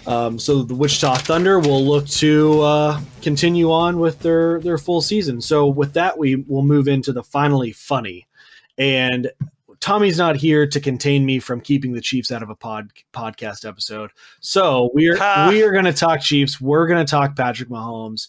So the Wichita Thunder will look to continue on with their full season. So with that, we will move into the finally funny. And Tommy's not here to contain me from keeping the Chiefs out of a podcast episode. So we are going to talk Chiefs. We're going to talk Patrick Mahomes.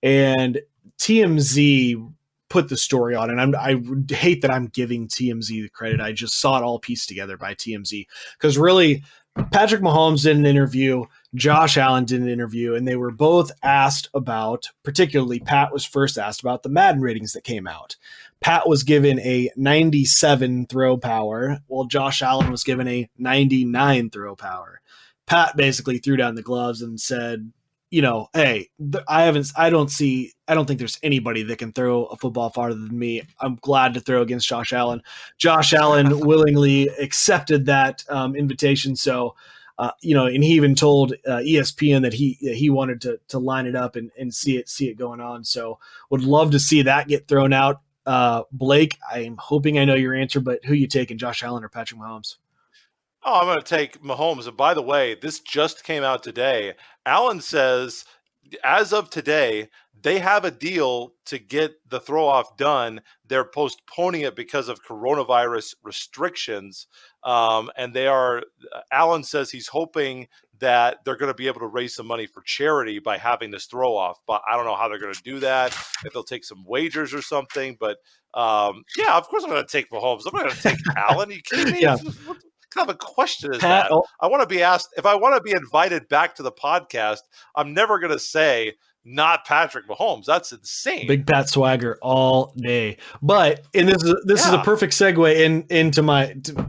And TMZ put the story on, and I hate that I'm giving TMZ the credit. I just saw it all pieced together by TMZ, because really Patrick Mahomes did an interview, Josh Allen did an interview, and they were both asked about, particularly Pat was first asked about the Madden ratings that came out. Pat was given a 97 throw power, while Josh Allen was given a 99 throw power. Pat basically threw down the gloves and said, hey, I don't think there's anybody that can throw a football farther than me. I'm glad to throw against Josh Allen. Josh Allen willingly accepted that invitation. So, and he even told ESPN that he wanted to line it up and see it going on. So would love to see that get thrown out. Blake, I'm hoping I know your answer, but who you taking, Josh Allen or Patrick Mahomes? Oh, I'm going to take Mahomes. And by the way, this just came out today. Allen says, as of today, they have a deal to get the throw-off done. They're postponing it because of coronavirus restrictions. And Allen says he's hoping that they're going to be able to raise some money for charity by having this throw-off. But I don't know how they're going to do that, if they'll take some wagers or something. But, yeah, of course I'm going to take Mahomes. I'm not going to take Allen. Are you kidding me? Yeah. What kind of a question is that? I want to be asked if I want to be invited back to the podcast. I'm never going to say not Patrick Mahomes. That's insane. Big Pat swagger all day. But this is a perfect segue into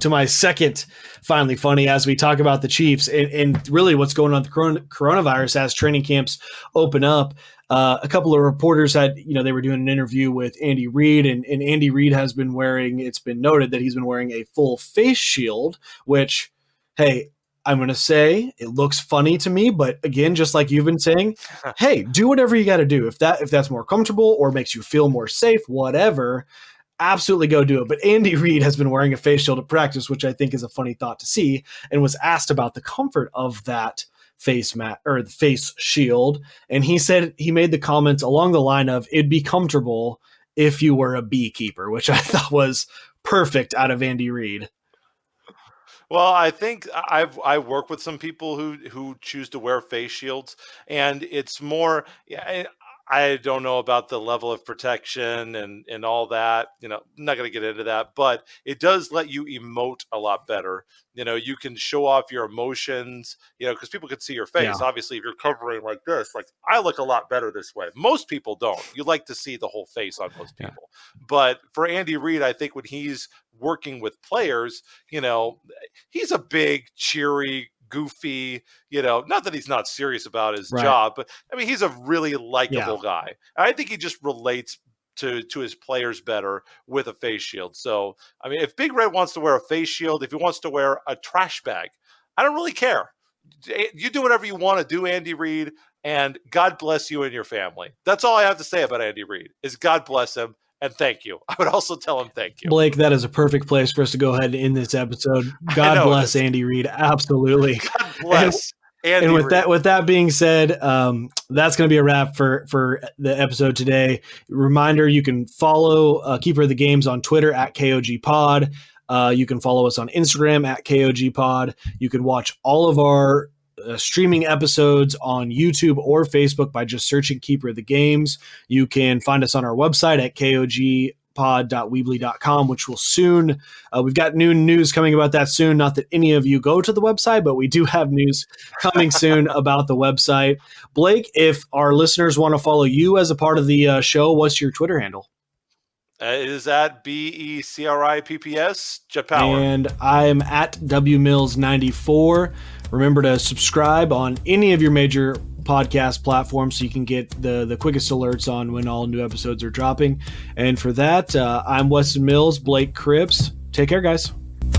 my second finally funny as we talk about the Chiefs and really what's going on with the coronavirus as training camps open up. A couple of reporters had, they were doing an interview with Andy Reid, and Andy Reid has been it's been noted that he's been wearing a full face shield, which, hey, I'm going to say it looks funny to me, but again, just like you've been saying, hey, do whatever you got to do. If that's more comfortable or makes you feel more safe, whatever, absolutely go do it. But Andy Reid has been wearing a face shield at practice, which I think is a funny thought to see, and was asked about the comfort of that face mat or the face shield. And he said he made the comments along the line of, it'd be comfortable if you were a beekeeper, which I thought was perfect out of Andy Reid. Well, I think I work with some people who choose to wear face shields, and it's more. I don't know about the level of protection and all that. I'm not going to get into that, but it does let you emote a lot better. You can show off your emotions. Because people can see your face. Yeah. Obviously, if you're covering like this, like I look a lot better this way. Most people don't. You like to see the whole face on most people. Yeah. But for Andy Reid, I think when he's working with players, he's a big, cheery, goofy, not that he's not serious about his job, but I mean, he's a really likable guy. I think he just relates to his players better with a face shield. So, I mean, if Big Red wants to wear a face shield, if he wants to wear a trash bag, I don't really care. You do whatever you want to do, Andy Reid, and God bless you and your family. That's all I have to say about Andy Reid is God bless him. And thank you. I would also tell him thank you. Blake, that is a perfect place for us to go ahead and end this episode. God bless Andy Reid. Absolutely. God bless Andy and Reid. With that being said, that's going to be a wrap for the episode today. Reminder, you can follow Keeper of the Games on Twitter at KOGpod. You can follow us on Instagram at KOGpod. You can watch all of our streaming episodes on YouTube or Facebook by just searching Keeper of the Games. You can find us on our website at KOGpod.weebly.com, which will soon, we've got new news coming about that soon. Not that any of you go to the website, but we do have news coming soon about the website. Blake, if our listeners want to follow you as a part of the show, what's your Twitter handle? It is at BECRIPPS, Jet Power. And I'm at WMills94. Remember to subscribe on any of your major podcast platforms so you can get the quickest alerts on when all new episodes are dropping. And for that, I'm Weston Mills, Blake Cripps. Take care, guys.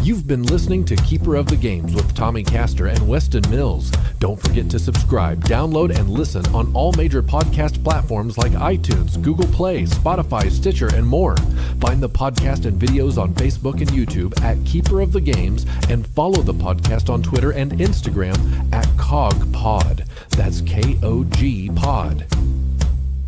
You've been listening to Keeper of the Games with Tommy Castor and Weston Mills. Don't forget to subscribe, download, and listen on all major podcast platforms like iTunes, Google Play, Spotify, Stitcher, and more. Find the podcast and videos on Facebook and YouTube at Keeper of the Games, and follow the podcast on Twitter and Instagram at KOGpod. That's KOGpod.